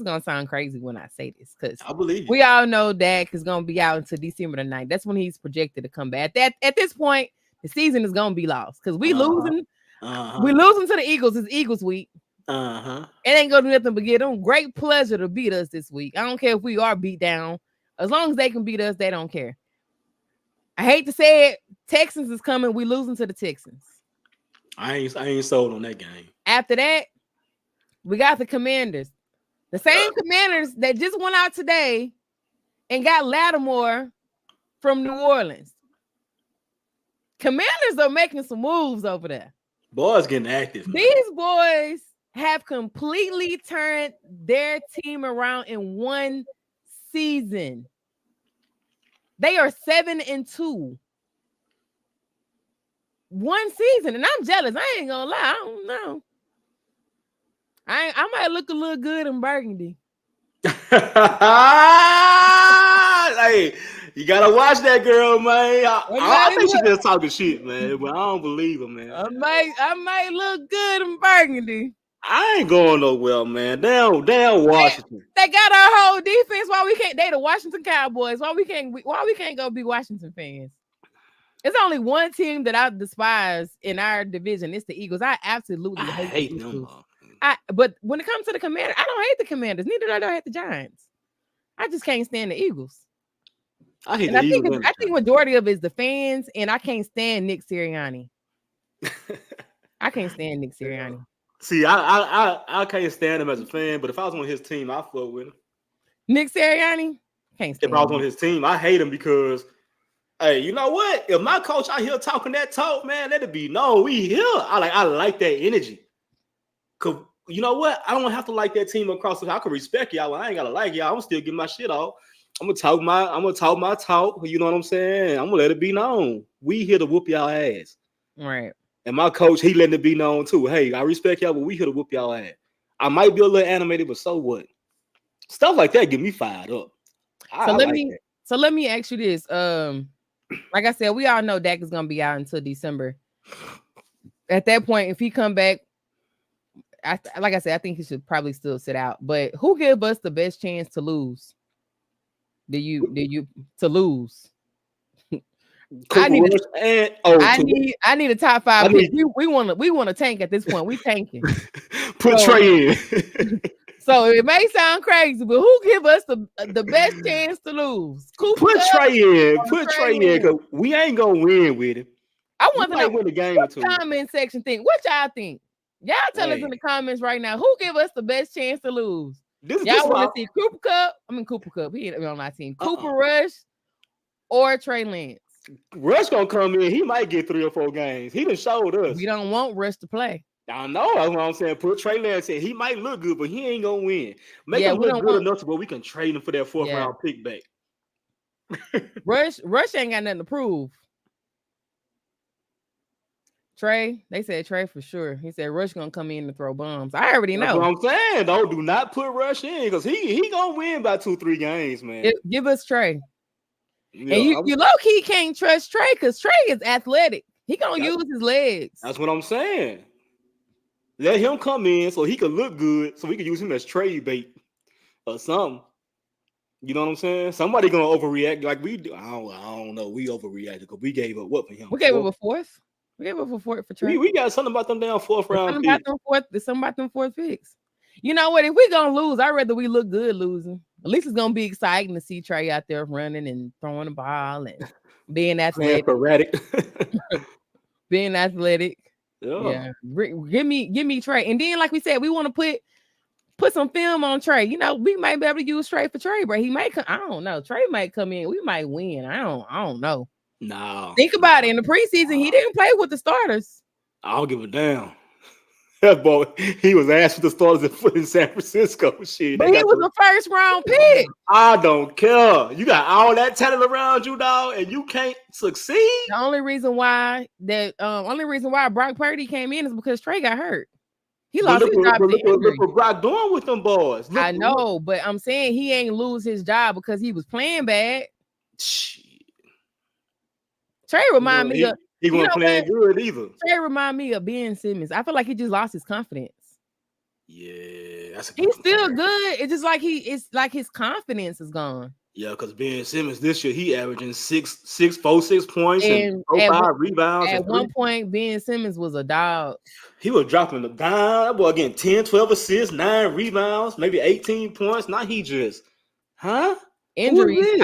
gonna sound crazy when I say this, because I believe we all know Dak is gonna be out until December the 9th. That's when he's projected to come back. At this point, the season is gonna be lost because we losing. We losing to the Eagles. It's Eagles week. It ain't gonna do nothing but give them great pleasure to beat us this week. I don't care if we are beat down. As long as they can beat us, they don't care. I hate to say it, Texans is coming. We losing to the Texans. I ain't sold on that game. After that, we got the Commanders. The same Commanders that just went out today and got Lattimore from New Orleans. Commanders are making some moves over there. Boys getting active. These boys have completely turned their team around in one season. They are 7-2. One season, and I'm jealous. I ain't gonna lie. I don't know. I might look a little good in burgundy. Hey, you gotta watch that girl, man. I think she just talking shit, man. But I don't believe her, man. I might look good in burgundy. I ain't going nowhere, man. Down Washington. They got our whole defense. Why we can't? They the Washington Cowboys. Why we can't go be Washington fans? It's only one team that I despise in our division. It's the Eagles. I absolutely hate them. But when it comes to the Commanders, I don't hate the Commanders. Neither do I hate the Giants. I just can't stand the Eagles. I think majority of it is the fans, and I can't stand Nick Sirianni. I can't stand Nick Sirianni. See, I can't stand him as a fan, but if I was on his team, I'd fuck with him. Nick Sirianni? Can't stand him. If I was on his team, I hate him because, hey, you know what? If my coach out here talking that talk, man, let it be known we here. I like that energy. Cause you know what? I don't have to like that team across the. I can respect y'all. I ain't gotta like y'all. I'm still getting my shit off. I'm gonna talk my talk. You know what I'm saying? I'm gonna let it be known. We here to whoop y'all ass. Right. And my coach, he letting it be known too. Hey, I respect y'all, but we here to whoop y'all ass. I might be a little animated, but so what? Stuff like that get me fired up. So let me ask you this. Like I said, we all know Dak is gonna be out until December. At that point, if he come back, like I said, I think he should probably still sit out. But who gave us the best chance to lose? Did you to lose? I need a top 5 pick. We want to tank at this point. We tanking. Put Trey in. So it may sound crazy, but who give us the best chance to lose? Put Trey in. Put Trey in because we ain't gonna win with him. I want to know win the game or two. Comment section think. What y'all think? Y'all tell us in the comments right now. Who give us the best chance to lose? Y'all want to see Cooper Kupp. He ain't on my team. Cooper Rush or Trey Lance. Rush gonna come in. He might get 3 or 4 games. He done showed us. We don't want Rush to play. I know. That's what I'm saying. Put Trey Lance in. He might look good, but he ain't gonna win. Make him look good enough to where we can trade him for that 4th round pick back. Rush ain't got nothing to prove. Trey, they said Trey for sure. He said Rush gonna come in and throw bombs. I already know. That's what I'm saying, though. Do not put Rush in because he gonna win by 2-3 games, man. Give us Trey. Yeah, and you low key can't trust Trey because Trey is athletic. He gonna use his legs. That's what I'm saying. Let him come in so he can look good, so we can use him as trade bait or something. You know what I'm saying? Somebody gonna overreact like we do. I don't know. We overreacted because we gave up what for him? We gave up a fourth. We gave up a fourth for Trey. We got something about them damn fourth round picks. There's something about them fourth picks. You know what? If we gonna lose, I'd rather we look good losing. At least it's gonna be exciting to see Trey out there running and throwing the ball and being athletic. Being athletic. Yeah. Give me Trey. And then, like we said, we want to put some film on Trey. You know, we might be able to use Trey for Trey, but he might I don't know. Trey might come in. We might win. I don't know. No. Think about it. In the preseason, he didn't play with the starters. I don't give a damn. That boy, he was asked for the starters in San Francisco. Shit, but he was a first round pick. I don't care. You got all that talent around you, dog, and you can't succeed. The only reason why Brock Purdy came in is because Trey got hurt. He lost his job. Look what Brock doing with them boys. I know, but I'm saying he ain't lose his job because he was playing bad. Shit. Trey remind me of. He wasn't playing good either. Trey remind me of Ben Simmons. I feel like he just lost his confidence. Yeah, that's he's still good. It's just like it's like his confidence is gone. Yeah, because Ben Simmons this year he averaging 6 points and 5 rebounds. At one point, Ben Simmons was a dog. He was dropping the down. That boy getting 10, 12 assists, 9 rebounds, maybe 18 points. Now he just, Injuries.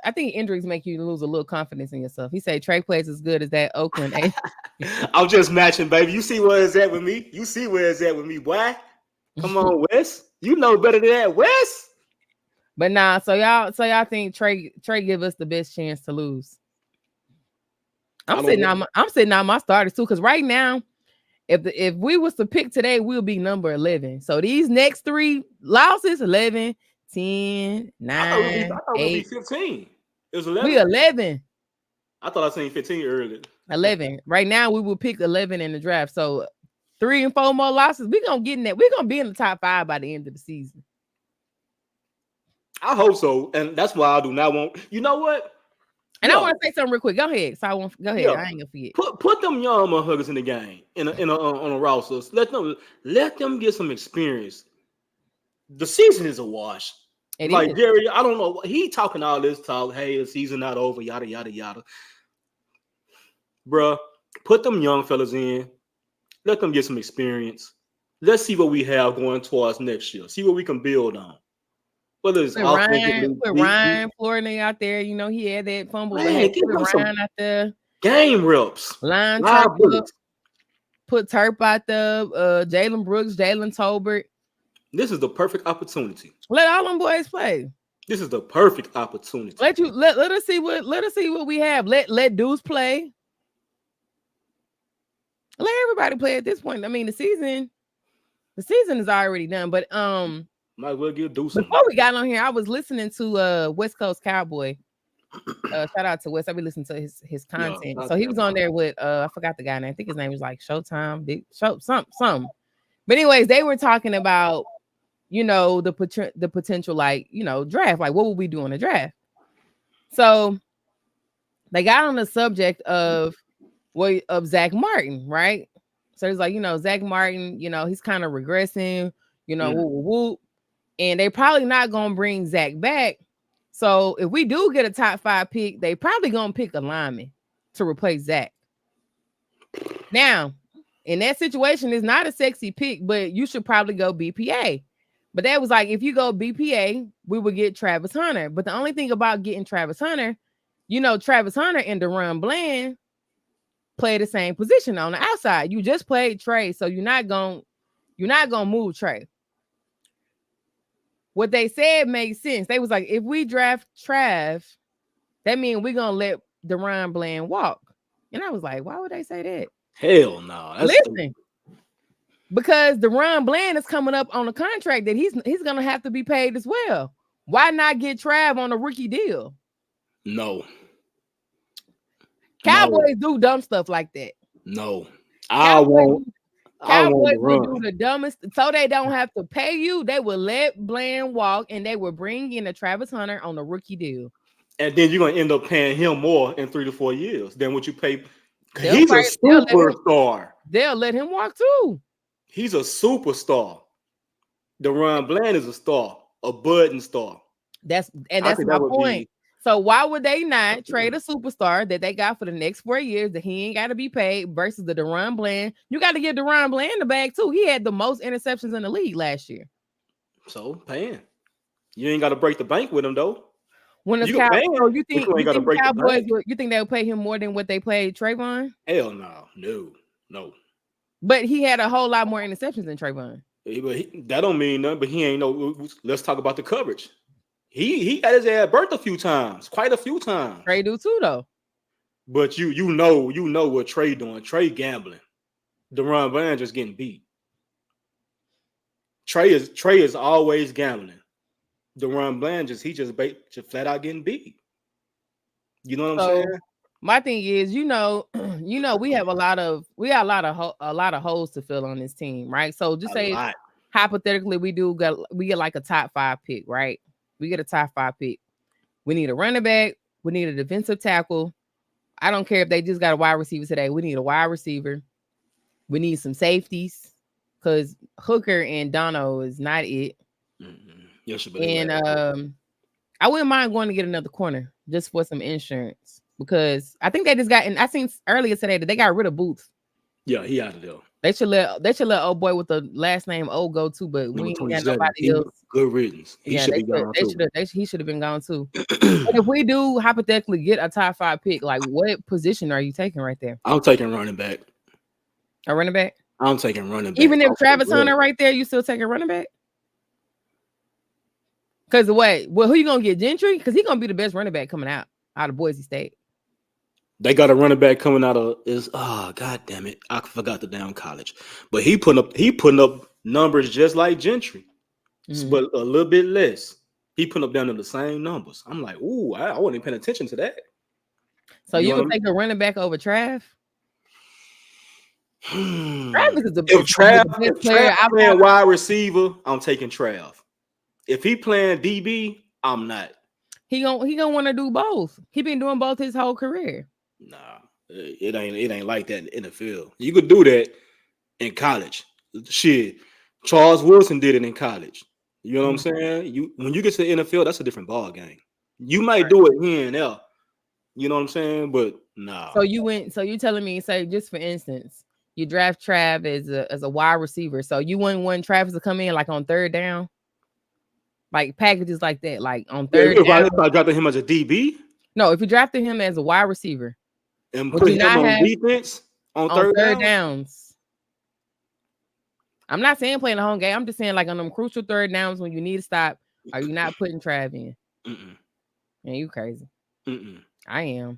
I think injuries make you lose a little confidence in yourself. He said Trey plays as good as that Oakland. I'm just matching, baby. You see where it's at with me. Boy. Come on, Wes. You know better than that, Wes. But nah, so y'all think Trey give us the best chance to lose? I'm sitting on my starters too, because right now, if we was to pick today, we'll be number 11. So these next 3 losses, 11. 10, 9, I thought 8. It was 15. It was 11. We 11. I thought I seen 15 earlier. 11. Right now, we will pick 11 in the draft. So 3 and 4 more losses. We're gonna get in that. We're gonna be in the top 5 by the end of the season. I hope so, and that's why I do not want. You know what? And I want to say something real quick. Go ahead. So go ahead. I ain't gonna forget. Put them young motherfuckers in the game on a roster. Let them get some experience. The season is a wash. Jerry, I don't know. He talking all this talk. Hey, the season not over. Yada yada yada. Bruh, put them young fellas in. Let them get some experience. Let's see what we have going towards next year. See what we can build on. Whether it's Ryan Florida out there, you know he had that fumble. Ryan out there. Game reps. Put Turp out there. Jalen Brooks, Jalen Tolbert. This is the perfect opportunity. Let all them boys play. This is the perfect opportunity. Let us see what we have. Let Deuce play. Let everybody play at this point. I mean, the season is already done, but might as well give Deuce. Before we got on here, I was listening to West Coast Cowboy. Shout out to West. I be listening to his content. So he was on there with I forgot the guy name. I think his name was like Showtime. Something. But anyways, they were talking about, you know, the potential, like, you know, draft, like what would we do in the draft? So they got on the subject of Zach Martin, right? So it's like, you know, Zach Martin, you know, he's kind of regressing, you know, whoop. And they probably not gonna bring Zach back. So if we do get a top 5 pick, they probably gonna pick a lineman to replace Zach. Now, in that situation, it's not a sexy pick, but you should probably go BPA. But that was like, if you go BPA, we would get Travis Hunter. But the only thing about getting Travis Hunter, you know, Travis Hunter and Deron Bland play the same position on the outside. You just played Trey, so you're not gonna move Trey. What they said made sense. They was like, if we draft Trav, that means we're gonna let Deron Bland walk. And I was like, why would they say that? Hell no. Listen, because Deron Bland is coming up on a contract that he's gonna have to be paid as well. Why not get Trav on a rookie deal? No. Cowboys do dumb stuff like that. No. Cowboys will do the dumbest, so they don't have to pay you. They will let Bland walk, and they will bring in a Travis Hunter on a rookie deal. And then you're gonna end up paying him more in 3 to 4 years than what you pay. He's a superstar. They'll let him walk too. He's a superstar. Deron Bland is a star, a budding star. That's I think my that would point. be So why would they not trade a superstar that they got for the next 4 years that he ain't got to be paid versus the Deron Bland? You got to give Deron Bland the bag too. He had the most interceptions in the league last year. so paying. You ain't got to break the bank with him though. When it's You can Cow, pay so him, you but think you ain't got to the break the Cowboys bank. you think they'll pay him more than what they paid Trayvon? Hell no, no. But he had a whole lot more interceptions than Trayvon. That don't mean nothing. But he ain't no. Let's talk about the coverage. He got his ass burnt a few times, quite a few times. Trey do too though. But you know what Trey doing. Trey gambling. Deron Bland just getting beat. Trey is always gambling. Deron Bland just flat out getting beat. You know what I'm So saying? my thing is, we have a lot of holes to fill on this team, right? So just A say lot. hypothetically we get like a top 5 pick, right? We get a top 5 pick. We need a running back. We need a defensive tackle. I don't care if they just got a wide receiver today. We need a wide receiver. We need some safeties because Hooker and Dono is not it. Mm-hmm. Yes, And I wouldn't mind going to get another corner just for some insurance because I think they just got. And I seen earlier today that they got rid of Boots. Yeah, he out of there. They should let old boy with the last name O go too, but we ain't got nobody else. Good riddance. He should be gone too. He should have been gone too. But if we do hypothetically get a top 5 pick, like what position are you taking right there? I'm taking running back. A running back? I'm taking running back. Even if Travis Hunter right there, you still taking running back? Because who you gonna get? Gentry? Because he's gonna be the best running back coming out of Boise State. They got a running back coming out of god damn it. I forgot the damn college. But he putting up numbers just like Gentry. Mm-hmm. But a little bit less. He putting up down to the same numbers. I'm like, ooh, I wasn't paying attention to that. So you would take a running back over Trav? Travis is the best player. Trav playing wide receiver, I'm taking Trav. If he playing DB, I'm not. He gonna want to do both. He been doing both his whole career. Nah, it ain't like that in the NFL. You could do that in college. Shit, Charles Wilson did it in college. You know what I'm saying? When you get to the NFL, that's a different ball game. You might do it here and there. You know what I'm saying? But nah. So you telling me, say just for instance, you draft Trav as a wide receiver. So you wouldn't want Travis to come in like on third down? Like packages like that, like on third down. If I drafted him as a DB? No, if you drafted him as a wide receiver and put him on defense on third downs. I'm not saying playing the home game. I'm just saying like on them crucial third downs when you need to stop, are you not putting Trav in? Man, you crazy. I am.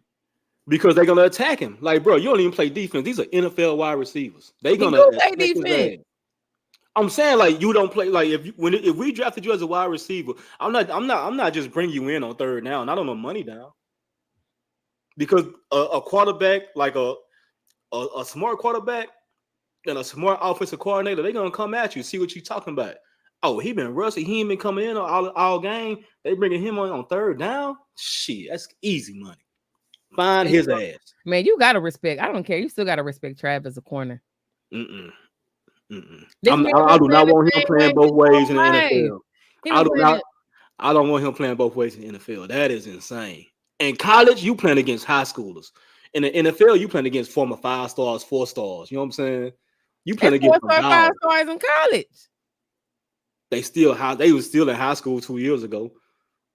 Because they're gonna attack him. Like, bro, you don't even play defense. These are NFL wide receivers. They're gonna play defense. I'm saying like you don't play like if we drafted you as a wide receiver, I'm not just bringing you in on third down. I don't know money down. Because a quarterback like a smart quarterback and a smart offensive coordinator, they're gonna come at you, see what you're talking about. Oh, he been rusty. He ain't been coming in all game. They bringing him on third down. Shit, that's easy money. Find his ass. Man, you gotta respect. I don't care. You still gotta respect Trav as a corner. I do not want him playing both ways in the NFL. I don't want him playing both ways in the NFL. That is insane. In college, you playing against high schoolers. In the NFL, you playing against former 5 stars, 4 stars. You know what I'm saying? You playing against 5 stars in college. They was still in high school 2 years ago.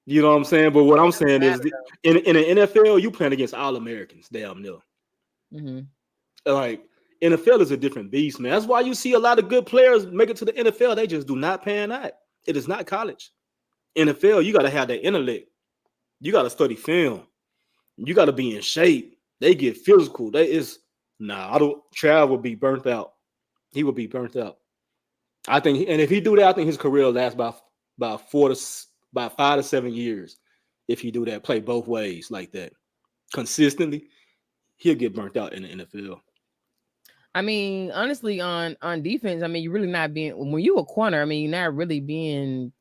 You know what I'm saying? But what I'm saying is in the NFL, you playing against all Americans, damn near. Like NFL is a different beast, man. That's why you see a lot of good players make it to the NFL. They just do not pan out. It is not college. NFL, you got to have that intellect. You got to study film. You got to be in shape. They get physical. Trav would be burnt out. He would be burnt out. I think, and if he do that, I think his career will last about 5 to 7 years. If he do that, play both ways like that consistently, he'll get burnt out in the NFL. I mean, honestly, on defense, I mean, you're really not being when you a corner. I mean, you're not really being.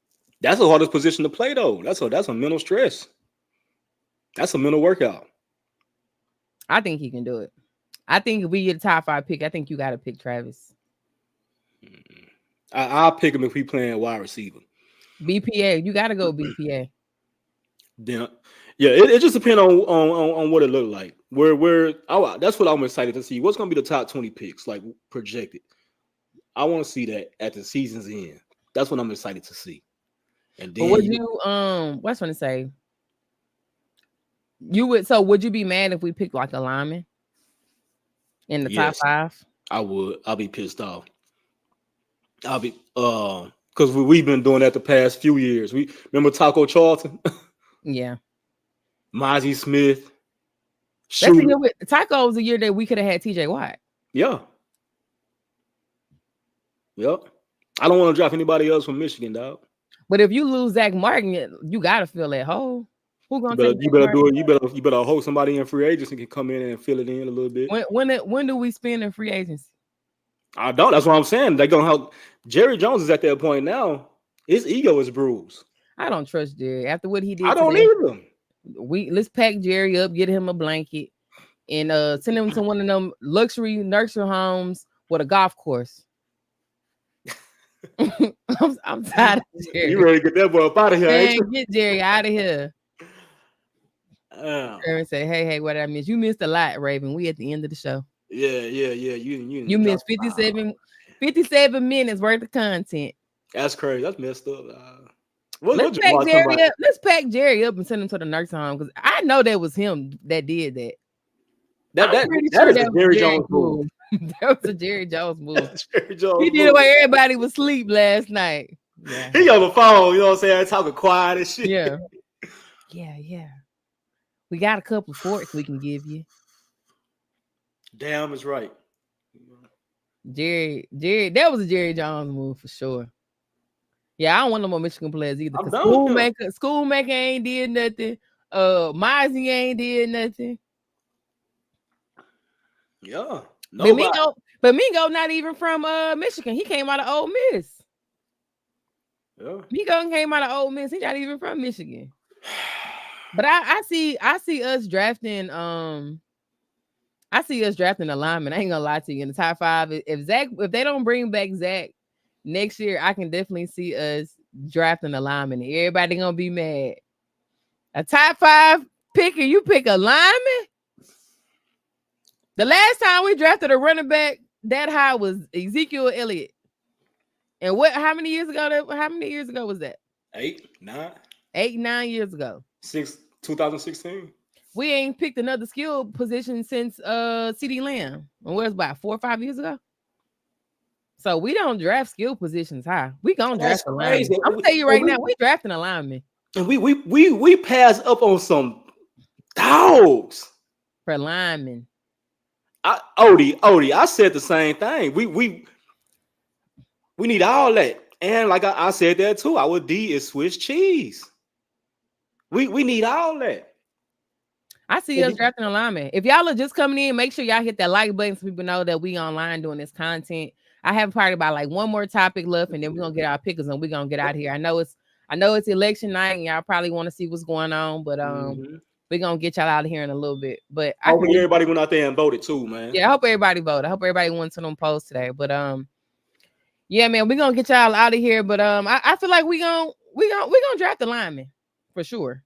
That's the hardest position to play, though. That's a mental stress. That's a mental workout. I think he can do it. I think if we get a top 5 pick, I think you got to pick Travis. I'll pick him if we playing wide receiver. BPA, you got to go BPA. Then, yeah, it just depends on what it look like. That's what I'm excited to see. What's gonna be the top 20 picks like projected? I want to see that at the season's end. That's what I'm excited to see. And But then would you what's gonna say? Would you be mad if we picked like a lineman in the top yes, 5? I would. I'll be pissed off. I'll be because we've been doing that the past few years. We remember Taco Charlton, Yeah. Mozzie Smith. That's the Shoot, year with Taco was the year that we could have had TJ Watt. yeah, yep. I don't want to draft anybody else from Michigan, dog. But if you lose Zach Martin, you gotta fill that hole. Who You gonna better, take you Zach better Martin? do it. You better hope somebody in free agency can come in and fill it in a little bit. When do we spend in free agency? I don't. That's what I'm saying. They're gonna help. Jerry Jones is at that point now. His ego is bruised. I don't trust Jerry. After what he did I don't today, either. let's pack Jerry up, get him a blanket, and send him to one of them luxury nursery homes with a golf course. I'm tired of Jerry. You ready to get that boy up out of here? Man, Ain't you? get Jerry out of here. And say, hey, what I missed? You missed a lot, Raven. We at the end of the show. Yeah. You missed 57 minutes worth of content. That's crazy. That's messed up. Let's pack Jerry up. Let's pack Jerry up and send him to the nursing home because I know that was him that did that. That is a Jerry Jones move. That was a Jerry Jones move. Jerry Jones He did it while everybody was asleep last night. Yeah. He on the phone, you know what I'm saying, talking quiet and shit. Yeah. Yeah. We got a couple forks we can give you. Damn is right. Jerry, that was a Jerry Jones move for sure. Yeah, I don't want no more Michigan players either. Schoolmaker ain't did nothing. Mozzie ain't did nothing. Yeah. But Mingo not even from Michigan. He came out of Ole Miss. Yeah. Mingo came out of Ole Miss. He not even from Michigan. But I see us drafting. I see us drafting a lineman. I ain't gonna lie to you in the top 5. If they don't bring back Zach next year, I can definitely see us drafting a lineman. Everybody gonna be mad. A top 5 pick and you pick a lineman. The last time we drafted a running back that high was Ezekiel Elliott. And how many years ago was that? 8, 9. 8-9 years ago. 2016. We ain't picked another skill position since CD Lamb. And what was about 4 or 5 years ago? So we don't draft skill positions high. We gonna draft a lineman. I'm gonna tell you right now, we drafting a lineman. And we pass up on some dogs For linemen. Odie, I said the same thing. We need all that. And like I said that too. Our D is Swiss cheese. We need all that. I see us drafting a lineman. If y'all are just coming in, make sure y'all hit that like button so people know that we online doing this content. I have probably about like one more topic left, and then we're gonna get our pickers and we're gonna get out of here. I know it's election night, and y'all probably want to see what's going on, but we're gonna get y'all out of here in a little bit. But I hope everybody went out there and voted too, man. Yeah, I hope everybody voted. I hope everybody went to them polls today. But yeah, man, we're gonna get y'all out of here. But I feel like we gonna draft a lineman for sure.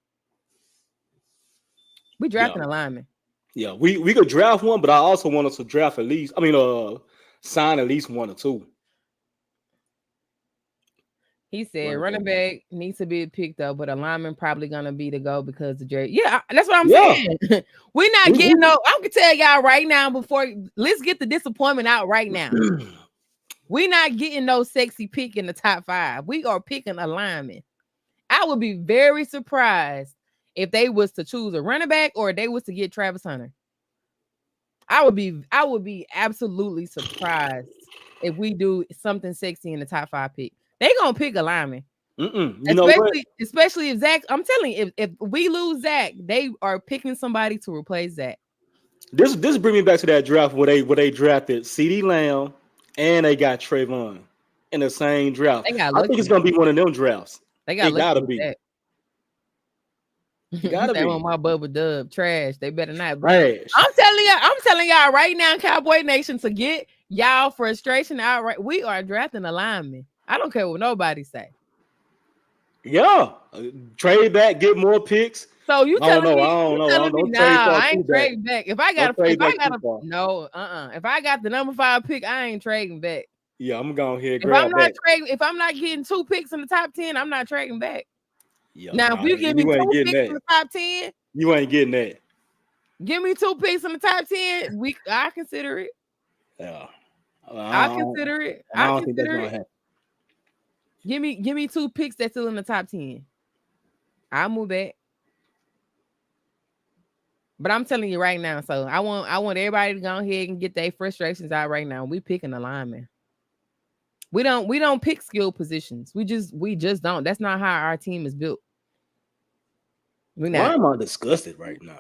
We drafting a lineman. Yeah, we could draft one, but I also want us to draft at least. Sign at least 1 or 2. He said running back needs to be picked up, but a lineman probably gonna be the go because of Jerry. Yeah, that's what I'm saying. We're not getting no. I can tell y'all right now let's get the disappointment out right now. We're not getting no sexy pick in the top 5. We are picking a lineman. I would be very surprised if they was to choose a running back or they was to get Travis Hunter. I would be absolutely surprised if we do something sexy in the top 5 pick. They gonna pick a lineman. Especially if Zach. I'm telling you, if we lose Zach, they are picking somebody to replace Zach. This brings me back to that draft where they drafted CD Lamb and they got Trayvon in the same draft. I think it's gonna be one of them drafts. They gotta be. Gotta be. On my Bubba Dub trash. They better not. Trash. I'm telling y'all right now, Cowboy Nation, to get y'all frustration out. Right, we are drafting a lineman. I don't care what nobody say. Yeah, trade back, get more picks. So you I don't telling know. me, I don't you know. telling me, Don't trade nah, far I too ain't back. trading back. Don't trade back too far. If I got the number 5 pick, I ain't trading back. Yeah, I'm going here grab that. If I'm not getting 2 picks in the top 10, I'm not trading back. Yeah, Now, if nah, you give me you ain't 2 getting picks in that. the top 10, You ain't getting that. give me 2 picks in the top 10, I consider it. Yeah, I consider it. I I don't think that's consider gonna it. happen. Give me 2 picks that's still in the top 10. I'll move back. But I'm telling you right now, so I want everybody to go ahead and get their frustrations out right now. We picking a lineman. We don't pick skill positions. We just don't. That's not how our team is built. We Why not. am I disgusted right now?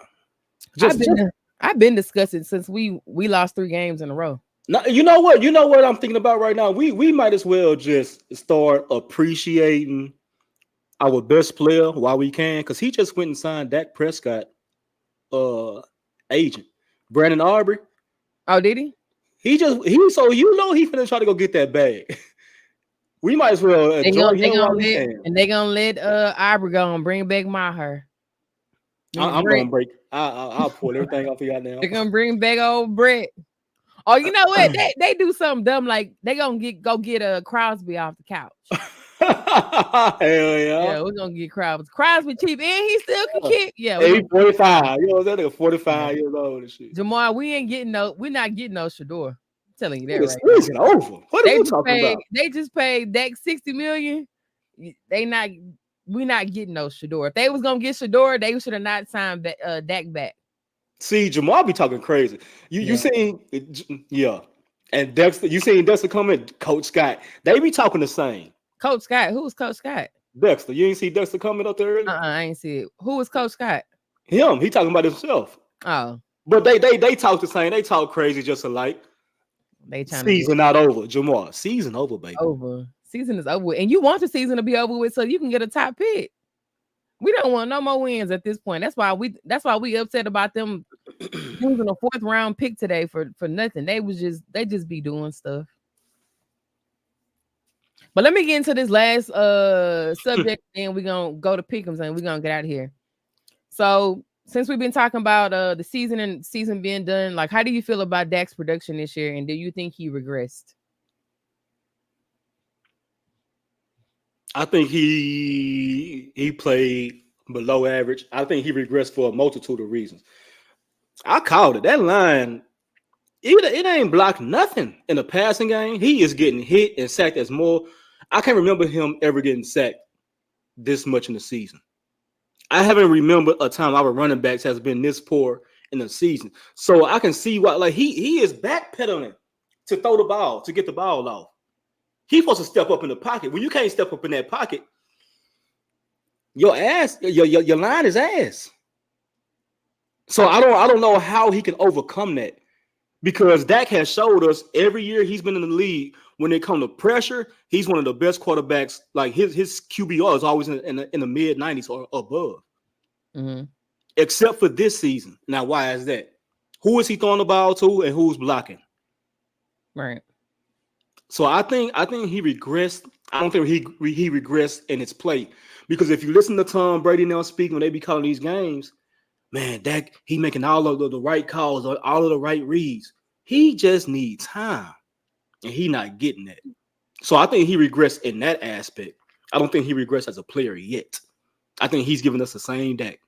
I've been discussing since we lost 3 games in a row. Now, you know what? You know what I'm thinking about right now? We might as well just start appreciating our best player while we can, because he just went and signed Dak Prescott agent, Brandon Aubrey. Oh, did he? He so he finna try to go get that bag. We might as well enjoy him while we can. And they gonna let Aubrey go and bring back Maher. I'm gonna break. I'll pull everything off of y'all now. They're gonna bring back old Brett. Oh, you know what? They do something dumb like they gonna go get a Crosby off the couch. Hell yeah. Yeah, we're gonna get Crosby. Crosby cheap and he still can kick. Yeah, Hey, 45. You know that nigga 45 years old and shit. Jamar, we're not getting no Shador. I'm telling you that The right now. season over. What are you talking about? They just paid Dak $60 million. We're not getting no Shador. If they was gonna get Shador, they should have not signed Dak back. See, Jamal be talking crazy. You seen, yeah. And Dexter, you seen Dexter coming, Coach Scott. They be talking the same. Coach Scott, who's Coach Scott? Dexter, you ain't see Dexter coming up there early? I ain't see it. Who was Coach Scott? Him, he talking about himself. Oh, but they talk the same. They talk crazy just alike. They trying season not over, Jamal. Season over, baby. Over. Season is over, and you want the season to be over with so you can get a top pick. We don't want no more wins at this point. That's why we upset about them using a 4th round pick today for nothing. They just be doing stuff. But let me get into this last subject, and we're gonna go to pick'ems and we're gonna get out of here. So since we've been talking about the season being done, like how do you feel about Dak's production this year, and do you think he regressed? I think he played below average. I think he regressed for a multitude of reasons. I called it. That line, it ain't blocked nothing in the passing game. He is getting hit and sacked as more. I can't remember him ever getting sacked this much in the season. I haven't remembered a time our running backs has been this poor in the season. So I can see why, like he is backpedaling to throw the ball, to get the ball off. He's supposed to step up in the pocket. When you can't step up in that pocket, your line is ass. So I don't know how he can overcome that, because Dak has showed us every year he's been in the league, when it comes to pressure, he's one of the best quarterbacks. Like his QBR is always in the mid 90s or above. Mm-hmm. Except for this season. Now, why is that? Who is he throwing the ball to, and who's blocking? Right. So I think he regressed. I don't think he regressed in his play, because if you listen to Tom Brady now speak when they be calling these games, man, Dak, he making all of the right calls, all of the right reads. He just needs time, and he not getting that. So I think he regressed in that aspect. I don't think he regressed as a player yet. I think he's giving us the same Dak.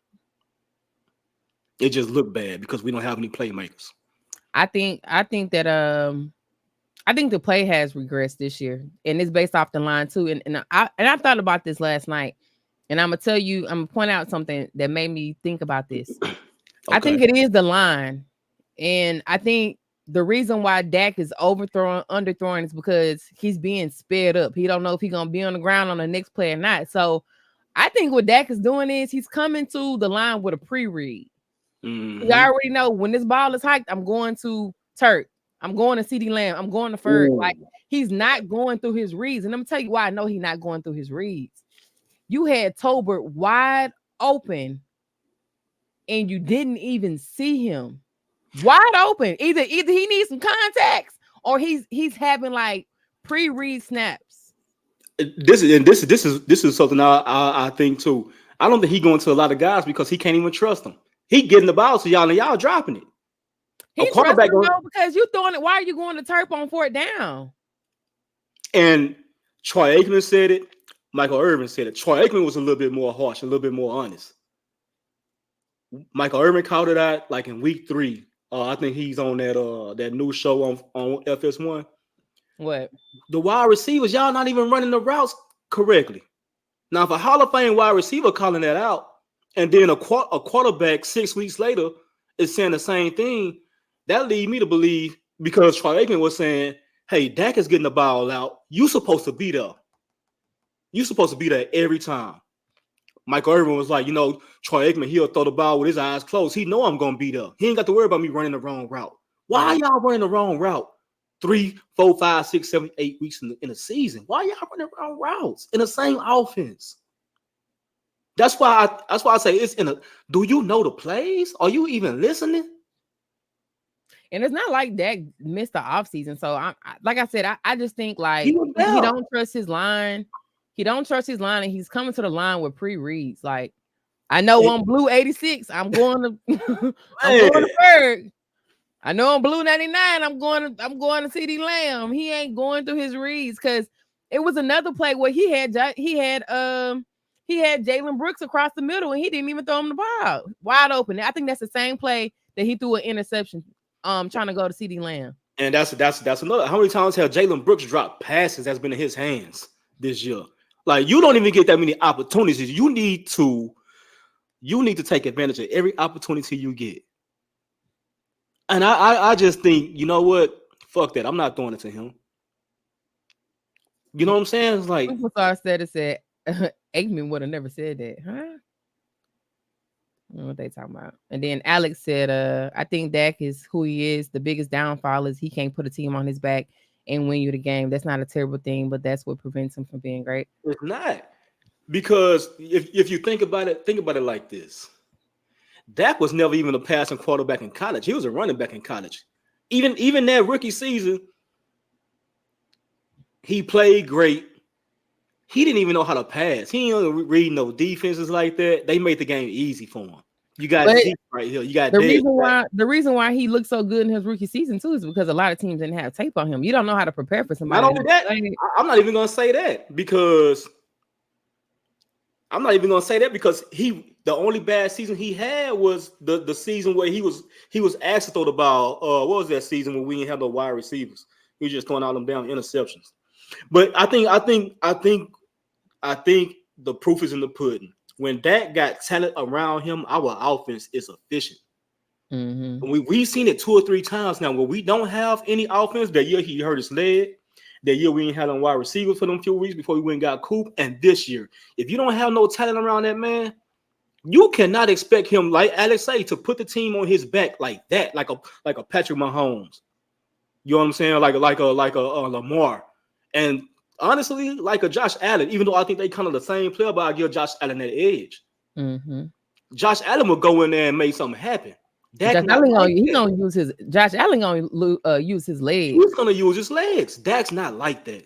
It just looked bad because we don't have any playmakers. I think that I think the play has regressed this year, and it's based off the line too. And I thought about this last night, and I'm gonna point out something that made me think about this. Okay. I think it is the line, and I think the reason why Dak is underthrowing is because he's being sped up. He don't know if he's gonna be on the ground on the next play or not. So I think what Dak is doing is he's coming to the line with a pre-read. Mm-hmm. I already know when this ball is hiked, I'm going to Turk. I'm going to CeeDee Lamb. I'm going to Ferg. Like, he's not going through his reads. And I'm going to tell you why I know he's not going through his reads. You had Tolbert wide open, and you didn't even see him. Wide open. Either he needs some contacts, or he's having like pre-read snaps. This is something I think too. I don't think he going to a lot of guys because he can't even trust them. He getting the ball to y'all and y'all dropping it. He trusts him though because you throwing it. Why are you going to turp on 4th down? And Troy Aikman said it. Michael Irvin said it. Troy Aikman was a little bit more harsh, a little bit more honest. Michael Irvin called it out like in week 3. I think he's on that new show on FS1. What? The wide receivers, y'all not even running the routes correctly. Now, if a Hall of Fame wide receiver calling that out, and then a quarterback 6 weeks later is saying the same thing, that leads me to believe, because Troy Aikman was saying, hey, Dak is getting the ball out. You supposed to be there. You supposed to be there every time. Michael Irvin was like, Troy Aikman, he'll throw the ball with his eyes closed. He know I'm going to be there. He ain't got to worry about me running the wrong route. Why are y'all running the wrong route? 3, 4, 5, 6, 7, 8 weeks in a season. Why y'all running the wrong routes in the same offense? That's why I say it's in a. Do you know the plays? Are you even listening? And it's not like Dak missed the offseason. So like I said, I just think like he don't trust his line. He don't trust his line, and he's coming to the line with pre-reads. Like, I know on blue 86, I'm going to I'm going to Berg. I know on blue 99, I'm going to CD Lamb. He ain't going through his reads because it was another play where he had Jalen Brooks across the middle and he didn't even throw him the ball wide open. I think that's the same play that he threw an interception trying to go to CD Lamb. And that's another. How many times have Jalen Brooks dropped passes that's been in his hands this year? Like, you don't even get that many opportunities. You need to take advantage of every opportunity you get. And I just think, you know what? Fuck that. I'm not throwing it to him. You know what I'm saying? It's like Superstar status said Aikman would have never said that, huh? I don't know what they talking about. And then Alex said, I think Dak is who he is. The biggest downfall is he can't put a team on his back and win you the game. That's not a terrible thing, but that's what prevents him from being great. It's not. Because if you think about it like this. Dak was never even a passing quarterback in college. He was a running back in college. Even that rookie season, he played great. He didn't even know how to pass. He didn't read no defenses like that. They made the game easy for him. You got Zeke right here. You got the reason why he looked so good in his rookie season too is because a lot of teams didn't have tape on him. You don't know how to prepare for somebody. Not only that, I'm not even gonna say that because the only bad season he had was the season where he was asked to throw the ball. What was that season when we didn't have no wide receivers? He was just throwing all them down interceptions. But I think the proof is in the pudding. When Dak got talent around him, our offense is efficient. Mm-hmm. We've seen it 2 or 3 times now where we don't have any offense. That year he hurt his leg. That year we ain't had on wide receivers for them few weeks before we went and got Coop. And this year, if you don't have no talent around that man, you cannot expect him, like Alex say, to put the team on his back like that, like a Patrick Mahomes. You know what I'm saying? Like a Lamar. And honestly, like a Josh Allen, even though I think they kind of the same player, but I give Josh Allen that edge. Mm-hmm. Josh Allen will go in there and make something happen. Josh Allen gonna use his legs. He's gonna use his legs. Dak's not like that.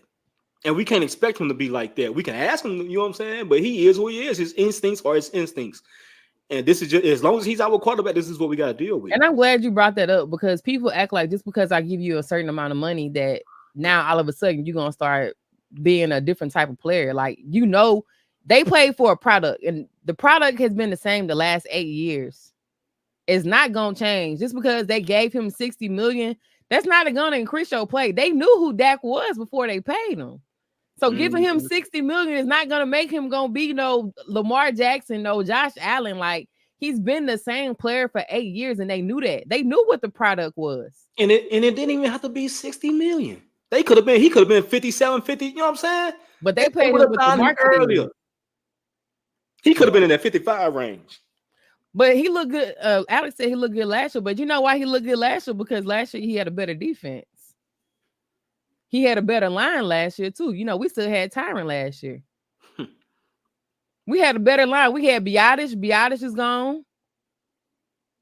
And we can't expect him to be like that. We can ask him, you know what I'm saying? But he is who he is. His instincts are his instincts. And this is just, as long as he's our quarterback, this is what we got to deal with. And I'm glad you brought that up because people act like just because I give you a certain amount of money that now all of a sudden you're going to start being a different type of player. Like, they played for a product and the product has been the same the last 8 years. It's not going to change just because they gave him $60 million. That's not going to increase your play. They knew who Dak was before they paid him. So giving him $60 million is not going to make him going to be no Lamar Jackson, no Josh Allen. Like, he's been the same player for 8 years, and they knew that. They knew what the product was. And it didn't even have to be $60 million. He could have been 57, 50, you know what I'm saying? But they paid him with the market earlier. He could have been in that 55 range. But he looked good. Alex said he looked good last year. But you know why he looked good last year? Because last year he had a better defense. He had a better line last year, too. We still had Tyron last year. We had a better line. We had Biotish. Biotish is gone.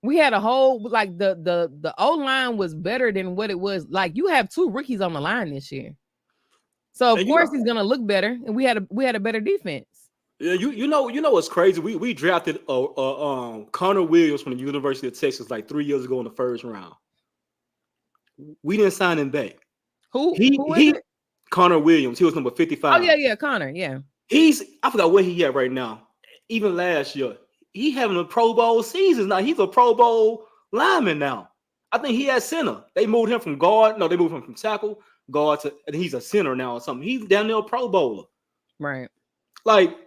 We had a whole, like, the O-line was better than what it was. Like, you have 2 rookies on the line this year. So of And course he's gonna look better, and we had a better defense. yeah, you know what's crazy? We drafted Connor Williams from the University of Texas like 3 years ago in the first round. We didn't sign him back. Who is it? Connor Williams. He was number Oh 55. yeah, Connor. Yeah. I forgot where he at right now. Even last year, he having a Pro Bowl season now. He's a Pro Bowl lineman now. I think he had center. They moved him from guard. No, they moved him from tackle guard to, and he's a center now or something. He's down there a Pro Bowler. Right. Like,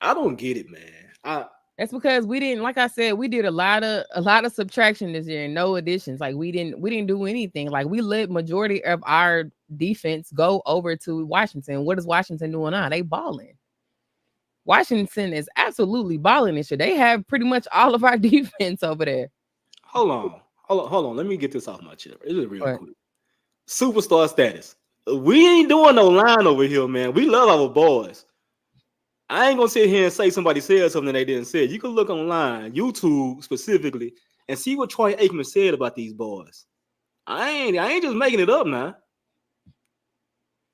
I don't get it, man. That's because we didn't, like I said, we did a lot of subtraction this year and no additions. Like we didn't do anything. Like we let majority of our defense go over to Washington. What is Washington doing now? They balling. Washington is absolutely balling this year. They have pretty much all of our defense over there. Hold on. Let me get this off my chest. It's just real quick. Superstar status. We ain't doing no line over here, man. We love our boys. I ain't gonna sit here and say somebody said something they didn't say. You can look online, YouTube specifically, and see what Troy Aikman said about these boys. I ain't just making it up now.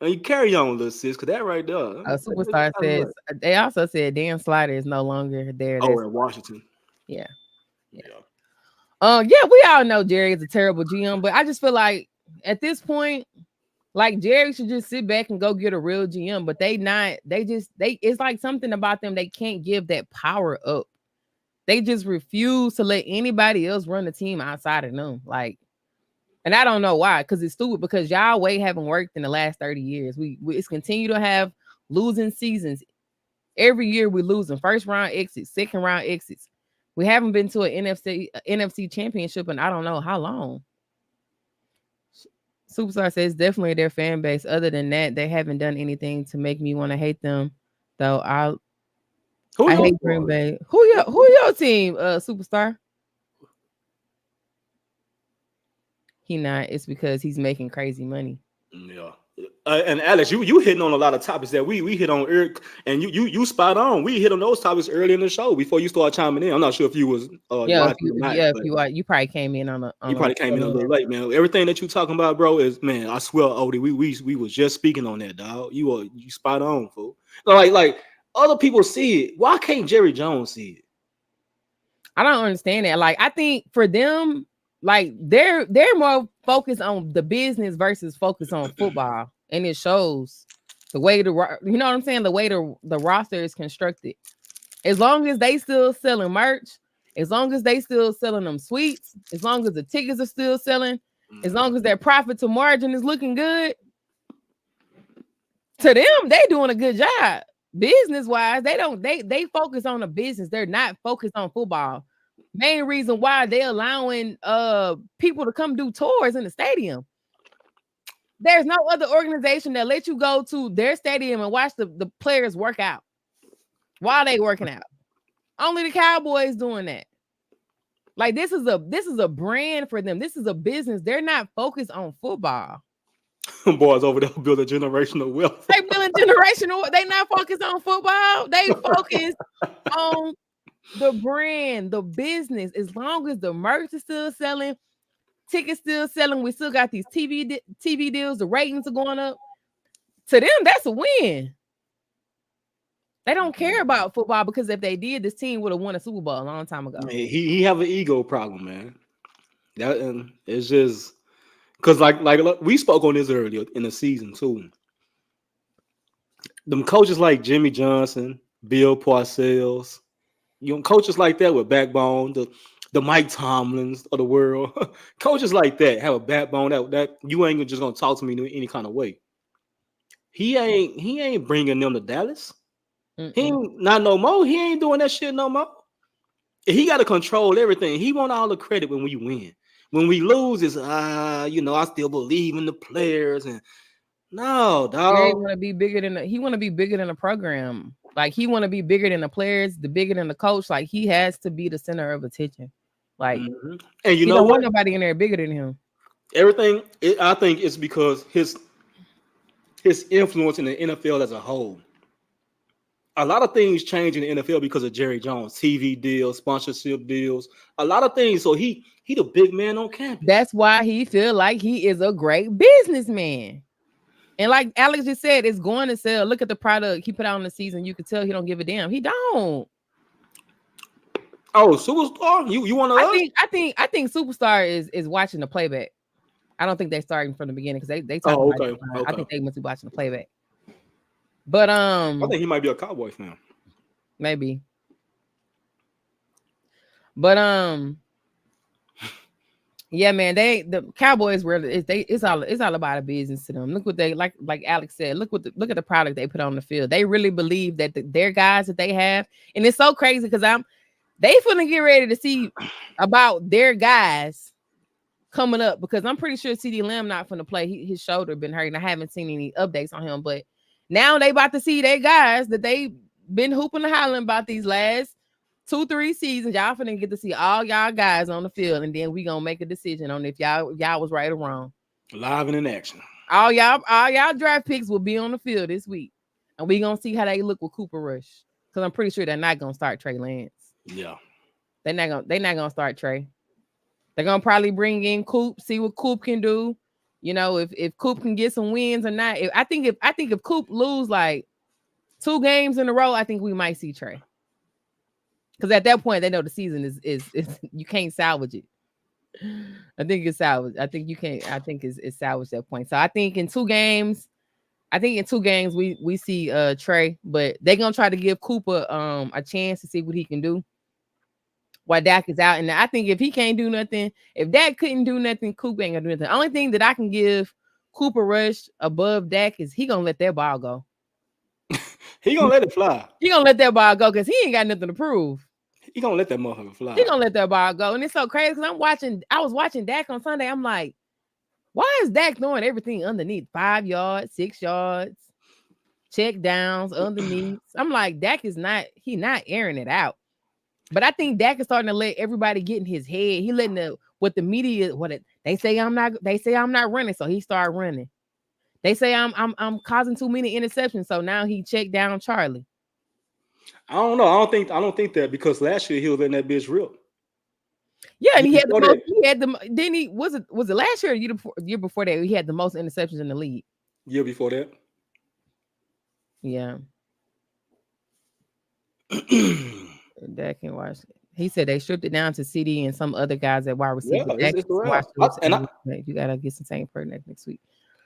And you carry on, little sis, because that right there. Superstar says they also said Dan Slider is no longer there. Oh, in Washington. Yeah. Yeah, we all know Jerry is a terrible GM, but I just feel like at this point, like Jerry should just sit back and go get a real GM, but it's like something about them. They can't give that power up. They just refuse to let anybody else run the team outside of them. Like, and I don't know why, because it's stupid, because y'all way haven't worked in the last 30 years. It's continue to have losing seasons. Every year we losing first round exits, second round exits. We haven't been to an NFC championship in I don't know how long. Superstar says definitely their fan base. Other than that, they haven't done anything to make me want to hate them. Though I hate Green Bay. Who your team, Superstar? He not. It's because he's making crazy money. Yeah. And Alex, you hitting on a lot of topics that we hit on, Eric, and you spot on. We hit on those topics early in the show before you start chiming in. I'm not sure if you was you probably came in on you probably came in a little late, man. Everything that you talking about, bro, is, man, I swear, Odie, we was just speaking on that, dog. You spot on, fool. Like other people see it. Why can't Jerry Jones see it? I don't understand that. Like, I think for them, like they're more focused on the business versus focus on football, and it shows the way you know what I'm saying, the way the roster is constructed. As long as they still selling merch, as long as they still selling them sweets, as long as the tickets are still selling, as long as their profit to margin is looking good, to them they doing a good job business wise. They focus on the business. They're not focused on football. Main reason why they're allowing people to come do tours in the stadium. There's no other organization that lets you go to their stadium and watch the players work out while they working out. Only the Cowboys doing that. Like, this is a brand for them. This is a business. They're not focused on football. Boys over there building generational wealth. They building generational. They not focused on football. They focus on the brand, the business. As long as the merch is still selling, tickets still selling, we still got these TV deals, the ratings are going up. To them, that's a win. They don't care about football, because if they did, this team would have won a Super Bowl a long time ago. Man, he have an ego problem, man. That, and it's just because like we spoke on this earlier in the season too. Them coaches like Jimmy Johnson, Bill Parcells, coaches like that with backbone, the Mike Tomlins of the world, coaches like that have a backbone that you ain't just gonna talk to me in any kind of way. He ain't bringing them to Dallas. He ain't not no more. He ain't doing that shit no more. He got to control everything. He want all the credit when we win. When we lose, it's I still believe in the players. And no, dog. He want to be bigger than the program. Like, he want to be bigger than the players, bigger than the coach. Like, he has to be the center of attention. Like, and you know don't what? want nobody in there bigger than him. Everything. I think it's because his influence in the NFL as a whole. A lot of things change in the NFL because of Jerry Jones, TV deals, sponsorship deals, a lot of things. So he the big man on campus. That's why he feel like he is a great businessman. And like Alex just said, it's going to sell. Look at the product he put out in the season. You could tell he don't give a damn. He don't. Oh, Superstar? You want to? I think Superstar is watching the playback. I don't think they starting from the beginning because they talking Oh, about okay. it. I Okay. think they must be watching the playback. But I think he might be a Cowboys fan. maybe. But yeah, man, the Cowboys were it's all about a business to them. Look what they like Alex said. Look at the product they put on the field. They really believe that their guys that they have, and it's so crazy because they finna get ready to see about their guys coming up because I'm pretty sure CD Lamb not finna play. His shoulder been hurting. I haven't seen any updates on him, but now they about to see their guys that they been hooping and hollering about these last 2-3 seasons. Y'all finna get to see all y'all guys on the field, and then we gonna make a decision on if y'all was right or wrong. Live and in action. All y'all draft picks will be on the field this week, and we gonna see how they look with Cooper Rush because I'm pretty sure they're not gonna start Trey Lance. Yeah, they're not gonna start Trey. They're gonna probably bring in Coop, see what Coop can do. You know, if Coop can get some wins or not. I think if Coop lose like 2 games in a row, I think we might see Trey. Because at that point, they know the season is you can't salvage it. I think it's salvage. I think you can't. I think it's salvage that point. So I think in 2 games, we see Trey, but they're gonna try to give Cooper a chance to see what he can do while Dak is out. And I think if he can't do nothing, if Dak couldn't do nothing, Cooper ain't gonna do nothing. The only thing that I can give Cooper Rush above Dak is he gonna let that ball go. He gonna let it fly. He gonna let that ball go because he ain't got nothing to prove. He gonna let that motherfucker fly. He gonna let that ball go. And it's so crazy because I was watching Dak on Sunday. I'm like, why is Dak throwing everything underneath 5 yards, 6 yards, check downs underneath? I'm like, Dak is not airing it out. But I think Dak is starting to let everybody get in his head. He letting the media they say I'm not running, so he started running. They say I'm causing too many interceptions, so now he checked down Charlie. I don't know. I don't think that because last year he was letting that bitch rip. Yeah, and he had the most. He had the. Then he was it last year or year before that? He had the most interceptions in the league. Year before that. Yeah. Dak can watch. He said they stripped it down to CD and some other guys at wide receiver. Yeah, You gotta get some same for next week.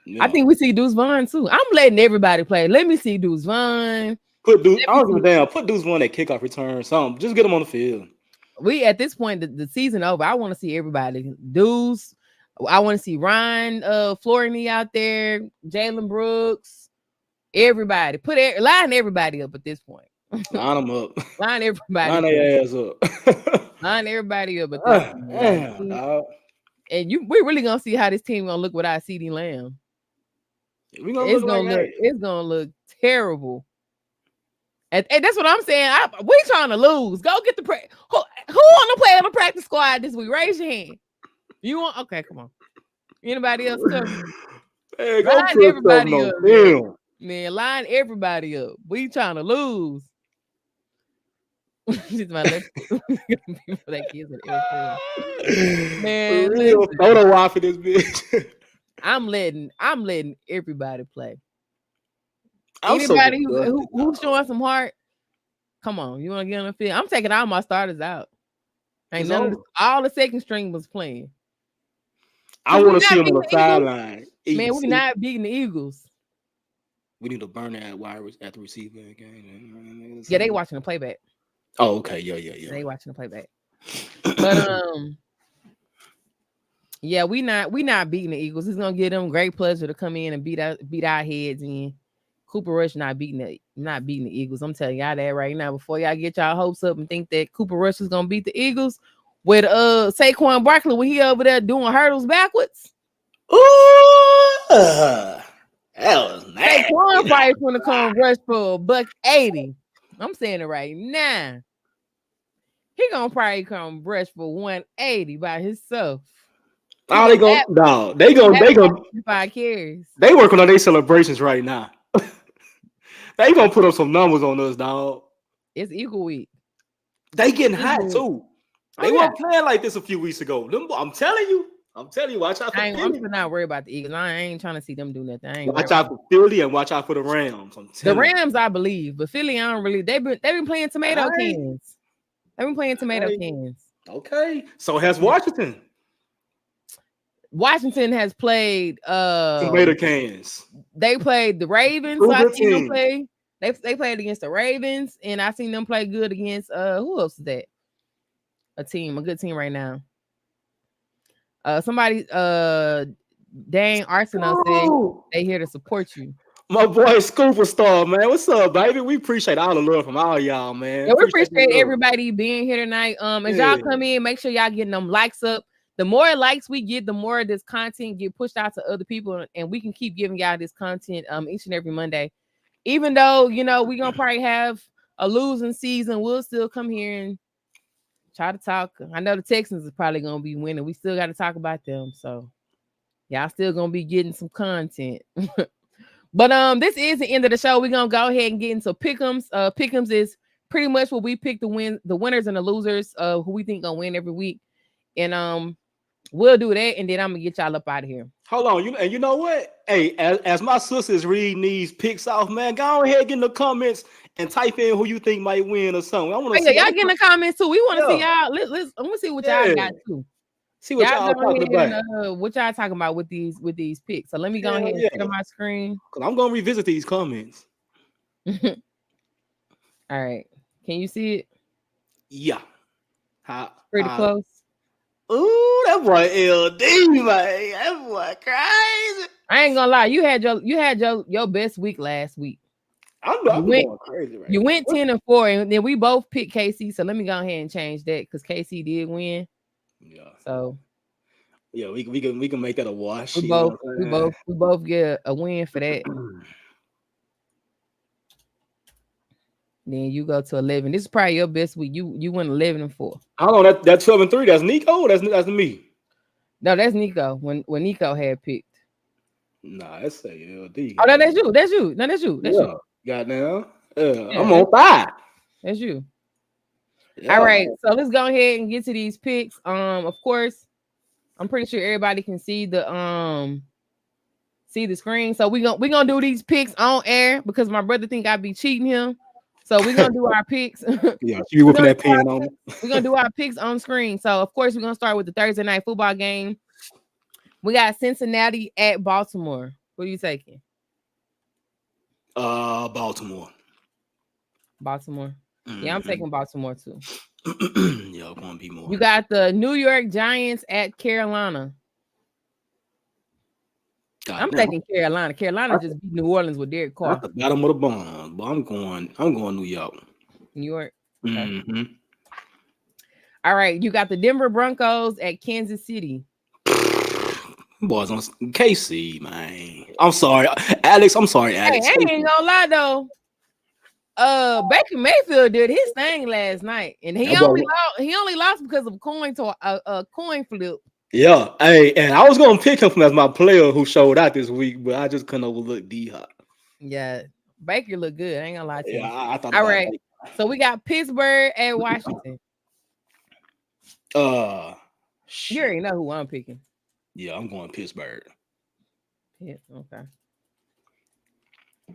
Yeah. I think we see Deuce Vaughn too. I'm letting everybody play. Let me see Deuce Vaughn. Put Deuce Vaughn at kickoff return. Something. Just get him on the field. We at this point the season over. I want to see everybody. Deuce. I want to see Ryan Florney out there. Jalen Brooks. Everybody. Line everybody up at this point. Line them up. Line everybody. Line their ass up. Line everybody up. And we really gonna see how this team gonna look without CD Lamb. It's gonna look terrible. And that's what I'm saying. We trying to lose. Go get the who want to play on the practice squad this week? Raise your hand. You want? Okay, come on. Anybody else? Hey, line everybody up. Man, line everybody up. We trying to lose. She's my people that kids at man, photo walk for this bitch. I'm letting everybody play. Anybody who's showing some heart, come on. You want to get on the field? I'm taking all my starters out. Ain't all the second string was playing. I want to see them on the sideline. Man, we're not beating the Eagles. We need to burn that wire at the receiver game. Yeah, they watching the playback. Oh, okay. Yeah. They watching the playback. But yeah, we not beating the Eagles. It's gonna give them great pleasure to come in and beat our heads in. Cooper Rush not beating the Eagles. I'm telling y'all that right now. Before y'all get y'all hopes up and think that Cooper Rush is gonna beat the Eagles with Saquon Barkley when he over there doing hurdles backwards. Ooh, that was nasty. Saquon probably gonna come rush for $180. I'm saying it right now. He gonna probably come rush for 180 by himself. Oh, they go. They go. 5 carries. They working on their celebrations right now. They gonna put up some numbers on us, dog. It's Eagle week. They getting hot too. They weren't playing like this a few weeks ago. I'm telling you. I'm telling you, watch out for I'm Philly. still not worried about the Eagles. I ain't trying to see them do nothing. I ain't Watch out for Philly and watch out for the Rams. I'm the telling you. Rams, I believe, but Philly, I don't really. They've been playing tomato Right. cans. They've been playing tomato Right. cans. Okay. So has Washington. Washington has played. Tomato cans. They played the Ravens. So I Good seen them team. play. They played against the Ravens, and I seen them play good against who else is that? A good team right now. Somebody Dang Arsenal said they here to support you. My boy Scooperstar, man. What's up, baby? We appreciate all the love from all y'all, man. Yeah, we the appreciate love. everybody being here tonight. As y'all come in, make sure y'all getting them likes up. The more likes we get, the more this content get pushed out to other people, and we can keep giving y'all this content each and every Monday. Even though we're gonna probably have a losing season, we'll still come here and try to talk. I know the Texans is probably gonna be winning. We still got to talk about them, so y'all still gonna be getting some content. But this is the end of the show. We're gonna go ahead and get into pick'ems. Pick'ems is pretty much what we pick the winners and the losers, who we think gonna win every week. And we'll do that, and then I'm gonna get y'all up out of here. Hold on, you know what? Hey, as my sisters reading these picks off, man, go ahead, get in the comments and type in who you think might win or something. I want to see y'all get in the comments too. We want to see y'all. I'm gonna see what y'all got too. See what y'all talking about. What y'all talking about with these picks? So let me go ahead and share my screen. Cause I'm gonna revisit these comments. All right, can you see it? Yeah, Pretty close. Ooh, that boy LD, man. That boy crazy. I ain't gonna lie, you had your best week last week. I'm going crazy right You went 10-4, and then we both picked KC. So let me go ahead and change that because KC did win. Yeah. So yeah, we can make that a wash. We both get a win for that. Then you go to 11. This is probably your best week. You went 11-4. I don't know that 12-3. That's Nico. That's me. No, that's Nico. When Nico had picked. Nah, that's LD. Oh, no, that's you. That's you. No, that's you. That's you. Goddamn. I'm on 5. That's you. Yeah. All right. So let's go ahead and get to these picks. Of course, I'm pretty sure everybody can see the screen. So we're gonna do these picks on air because my brother think I'd be cheating him. So we're gonna do our picks. Yeah, you whipping that pen on me. We're gonna do our picks on screen. So of course we're gonna start with the Thursday night football game. We got Cincinnati at Baltimore. What are you taking? Baltimore. Baltimore. Mm-hmm. Yeah, I'm taking Baltimore too. Yeah, I'm gonna be more. You got the New York Giants at Carolina. I'm taking Carolina. Carolina just beat New Orleans with Derek Carr. At the bottom of the bottom, but I'm going New York. New York. Okay. Mm-hmm. All right, you got the Denver Broncos at Kansas City. Boys on KC, man. I'm sorry, Alex. I'm sorry, Alex. Hey, I ain't gonna lie though. Baker Mayfield did his thing last night, and he only lost because of a coin flip. Yeah, hey, and I was gonna pick him as my player who showed out this week, but I just couldn't overlook D-Hop. Yeah, Baker looked good. I ain't gonna lie to you. Yeah, I thought. All right, so we got Pittsburgh at Washington. You already know who I'm picking. Yeah, I'm going Pittsburgh. Yeah, okay.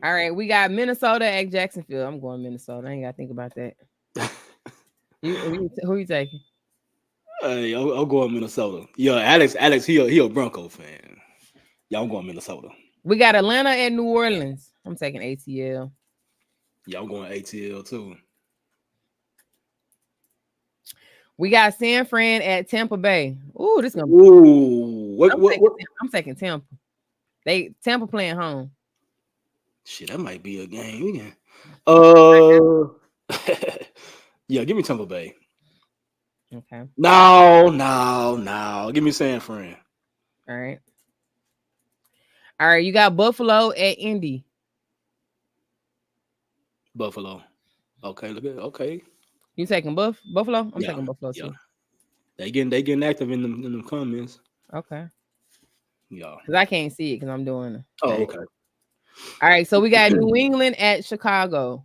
All right, we got Minnesota at Jacksonville. I'm going Minnesota. I ain't gotta think about that. Who you taking? Hey, I'm going Minnesota. Yeah, Alex, he a Bronco fan. Yeah, I'm going Minnesota. We got Atlanta and New Orleans. I'm taking ATL. Yeah, I'm going ATL too. We got San Fran at Tampa Bay. Ooh, this is gonna be. Ooh, I'm taking Tampa. Tampa playing home. Shit, that might be a game. Yeah, give me Tampa Bay. Okay. No. Give me San Fran. All right. You got Buffalo at Indy. Buffalo. Okay, look at it. Okay. You taking Buffalo? I'm taking Buffalo too. They getting active in the comments. Okay. Yeah. Because I can't see it because I'm doing it. Okay. All right. So we got New England at Chicago.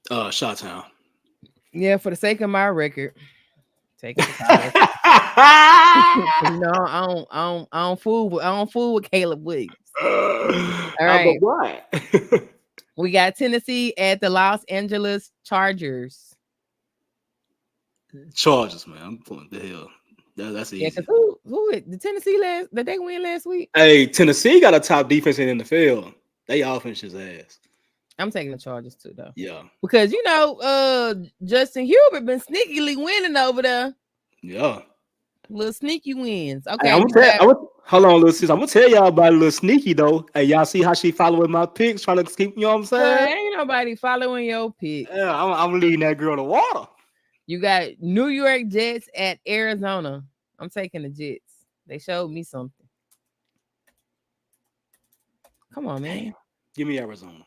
Chi-Town. Yeah, for the sake of my record, Taking the Chargers. No, I don't fool with Caleb Williams. All But right. why? We got Tennessee at the Los Angeles Chargers. Chargers, man. I'm pulling the hell. That's Yeah, easy. because the Tennessee did they win last week? Hey, Tennessee got a top defense in the field. They offense his ass. I'm taking the Chargers too, though. Yeah. Because Justin Hubert been sneakily winning over there. Yeah. Little sneaky wins. Hey, Okay. hold on, little sis. I'm gonna tell y'all about a little sneaky though. Hey, y'all see how she following my picks, trying to keep, you know what I'm saying? Ain't nobody following your pick. Yeah, I'm leading that girl to water. You got New York Jets at Arizona. I'm taking the Jets. They showed me something. Come on, man. Damn. Give me Arizona.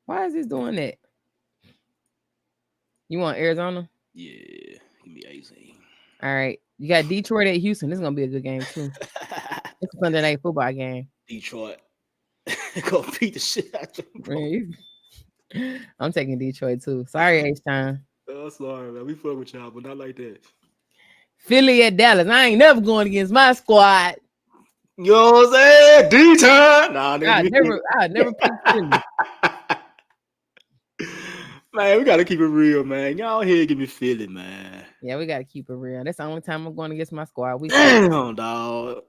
Why is this doing that? You want Arizona? Yeah, give me 18. All right. You got Detroit at Houston. This is gonna be a good game too. It's a Sunday night football game. Detroit. Go beat the shit out of them. I'm taking Detroit too. Sorry, H-Time. Oh, sorry, man. We fuck with y'all, but not like that. Philly at Dallas. I ain't never going against my squad. You know what I'm saying? D-time. Nah, I never pick Philly. Man, we gotta keep it real, man. Y'all here give me Philly, man. Yeah, we gotta keep it real. That's the only time I'm going against my squad. Damn, dog.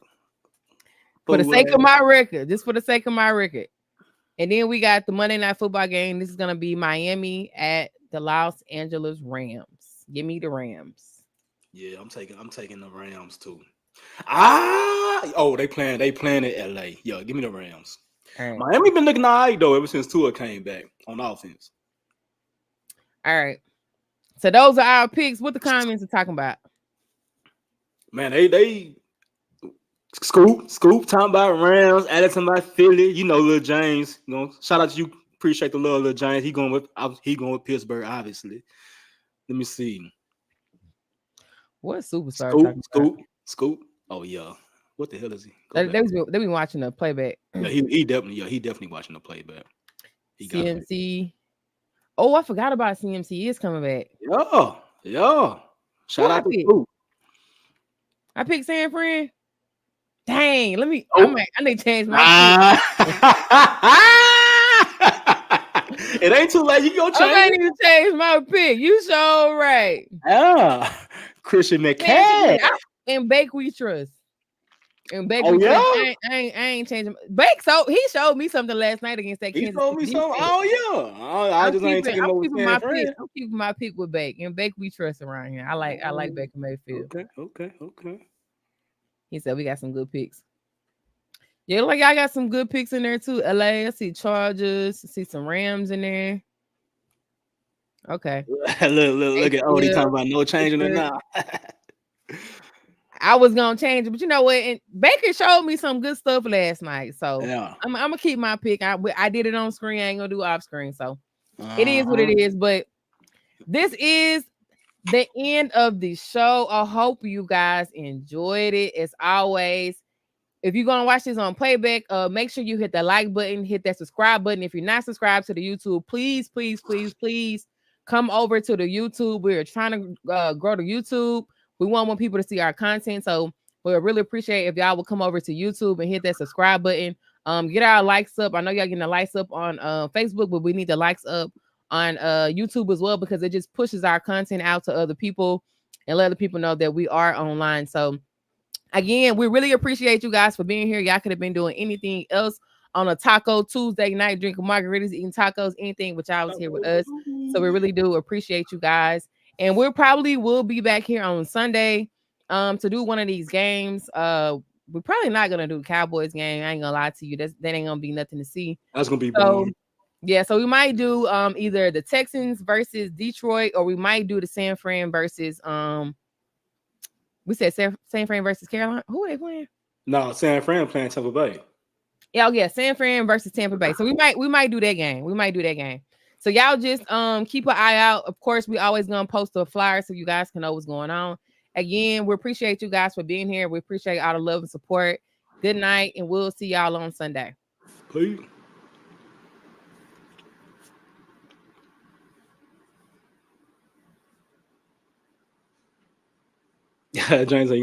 For the sake of my record, just for the sake of my record. And then we got the Monday Night Football game. This is gonna be Miami at the Los Angeles Rams. Give me the Rams. Yeah, I'm taking the Rams too. They playing in LA. Yeah, give me the Rams. Right. Miami been looking all right though ever since Tua came back on offense. All right. So those are our picks. What the comments are talking about? Man, they scoop talking about Rams, added to my Philly. You know, Lil James. You know, shout out to you. Appreciate the love, Lil James. He going with Pittsburgh, obviously. Let me see. What superstar? Scoop. Oh yeah. What the hell is he? They be watching the playback. Yeah, he definitely watching the playback. CMC. Oh, I forgot about CMC. He is coming back. Yeah. Shout out to Scoop. I picked San Fran. Dang, let me. I need to change my pick. It ain't too late. You go change. I need to change my pick. You so right. Yeah, Christian McCaffrey and Bake we trust. And Bake we trust. I ain't changing. Bake. So he showed me something last night against that Kansas. He showed me something. Oh yeah. I just ain't taking no my pick. I'm keeping my pick with Bake and Bake we trust around here. I like Baker Mayfield. Okay. He said we got some good picks. Yeah, like I got some good picks in there too. LA, I see Chargers, I see some Rams in there. Okay. look at Odie talking about no changing it now. I was gonna change it, but you know what? And Baker showed me some good stuff last night, so yeah. I'm gonna keep my pick. I did it on screen. I ain't gonna do off screen, so it is what it is. But this is the end of the show. I hope you guys enjoyed it. As always, if you're gonna watch this on playback, make sure you hit the like button, hit that subscribe button. If you're not subscribed to the YouTube, please come over to the YouTube. We're trying to grow the YouTube. We want more people to see our content, so we'll really appreciate if y'all will come over to YouTube and hit that subscribe button. Get our likes up. I know y'all getting the likes up on Facebook, but we need the likes up on YouTube as well, because it just pushes our content out to other people and let other people know that we are online. So again, we really appreciate you guys for being here. Y'all could have been doing anything else on a Taco Tuesday night, drinking margaritas, eating tacos, anything, but y'all was here with us. So we really do appreciate you guys. And we'll be back here on Sunday to do one of these games. We're probably not gonna do Cowboys game. I ain't gonna lie to you. That ain't gonna be nothing to see. That's gonna be boring. Yeah, so we might do either the Texans versus Detroit, or we might do the San Fran versus we said San Fran versus Carolina. Who are they playing? No, San Fran playing Tampa Bay. Yeah, San Fran versus Tampa Bay. So we might do that game. So y'all just keep an eye out. Of course, we always gonna post a flyer so you guys can know what's going on. Again, we appreciate you guys for being here. We appreciate all the love and support. Good night, and we'll see y'all on Sunday. Peace. James ain't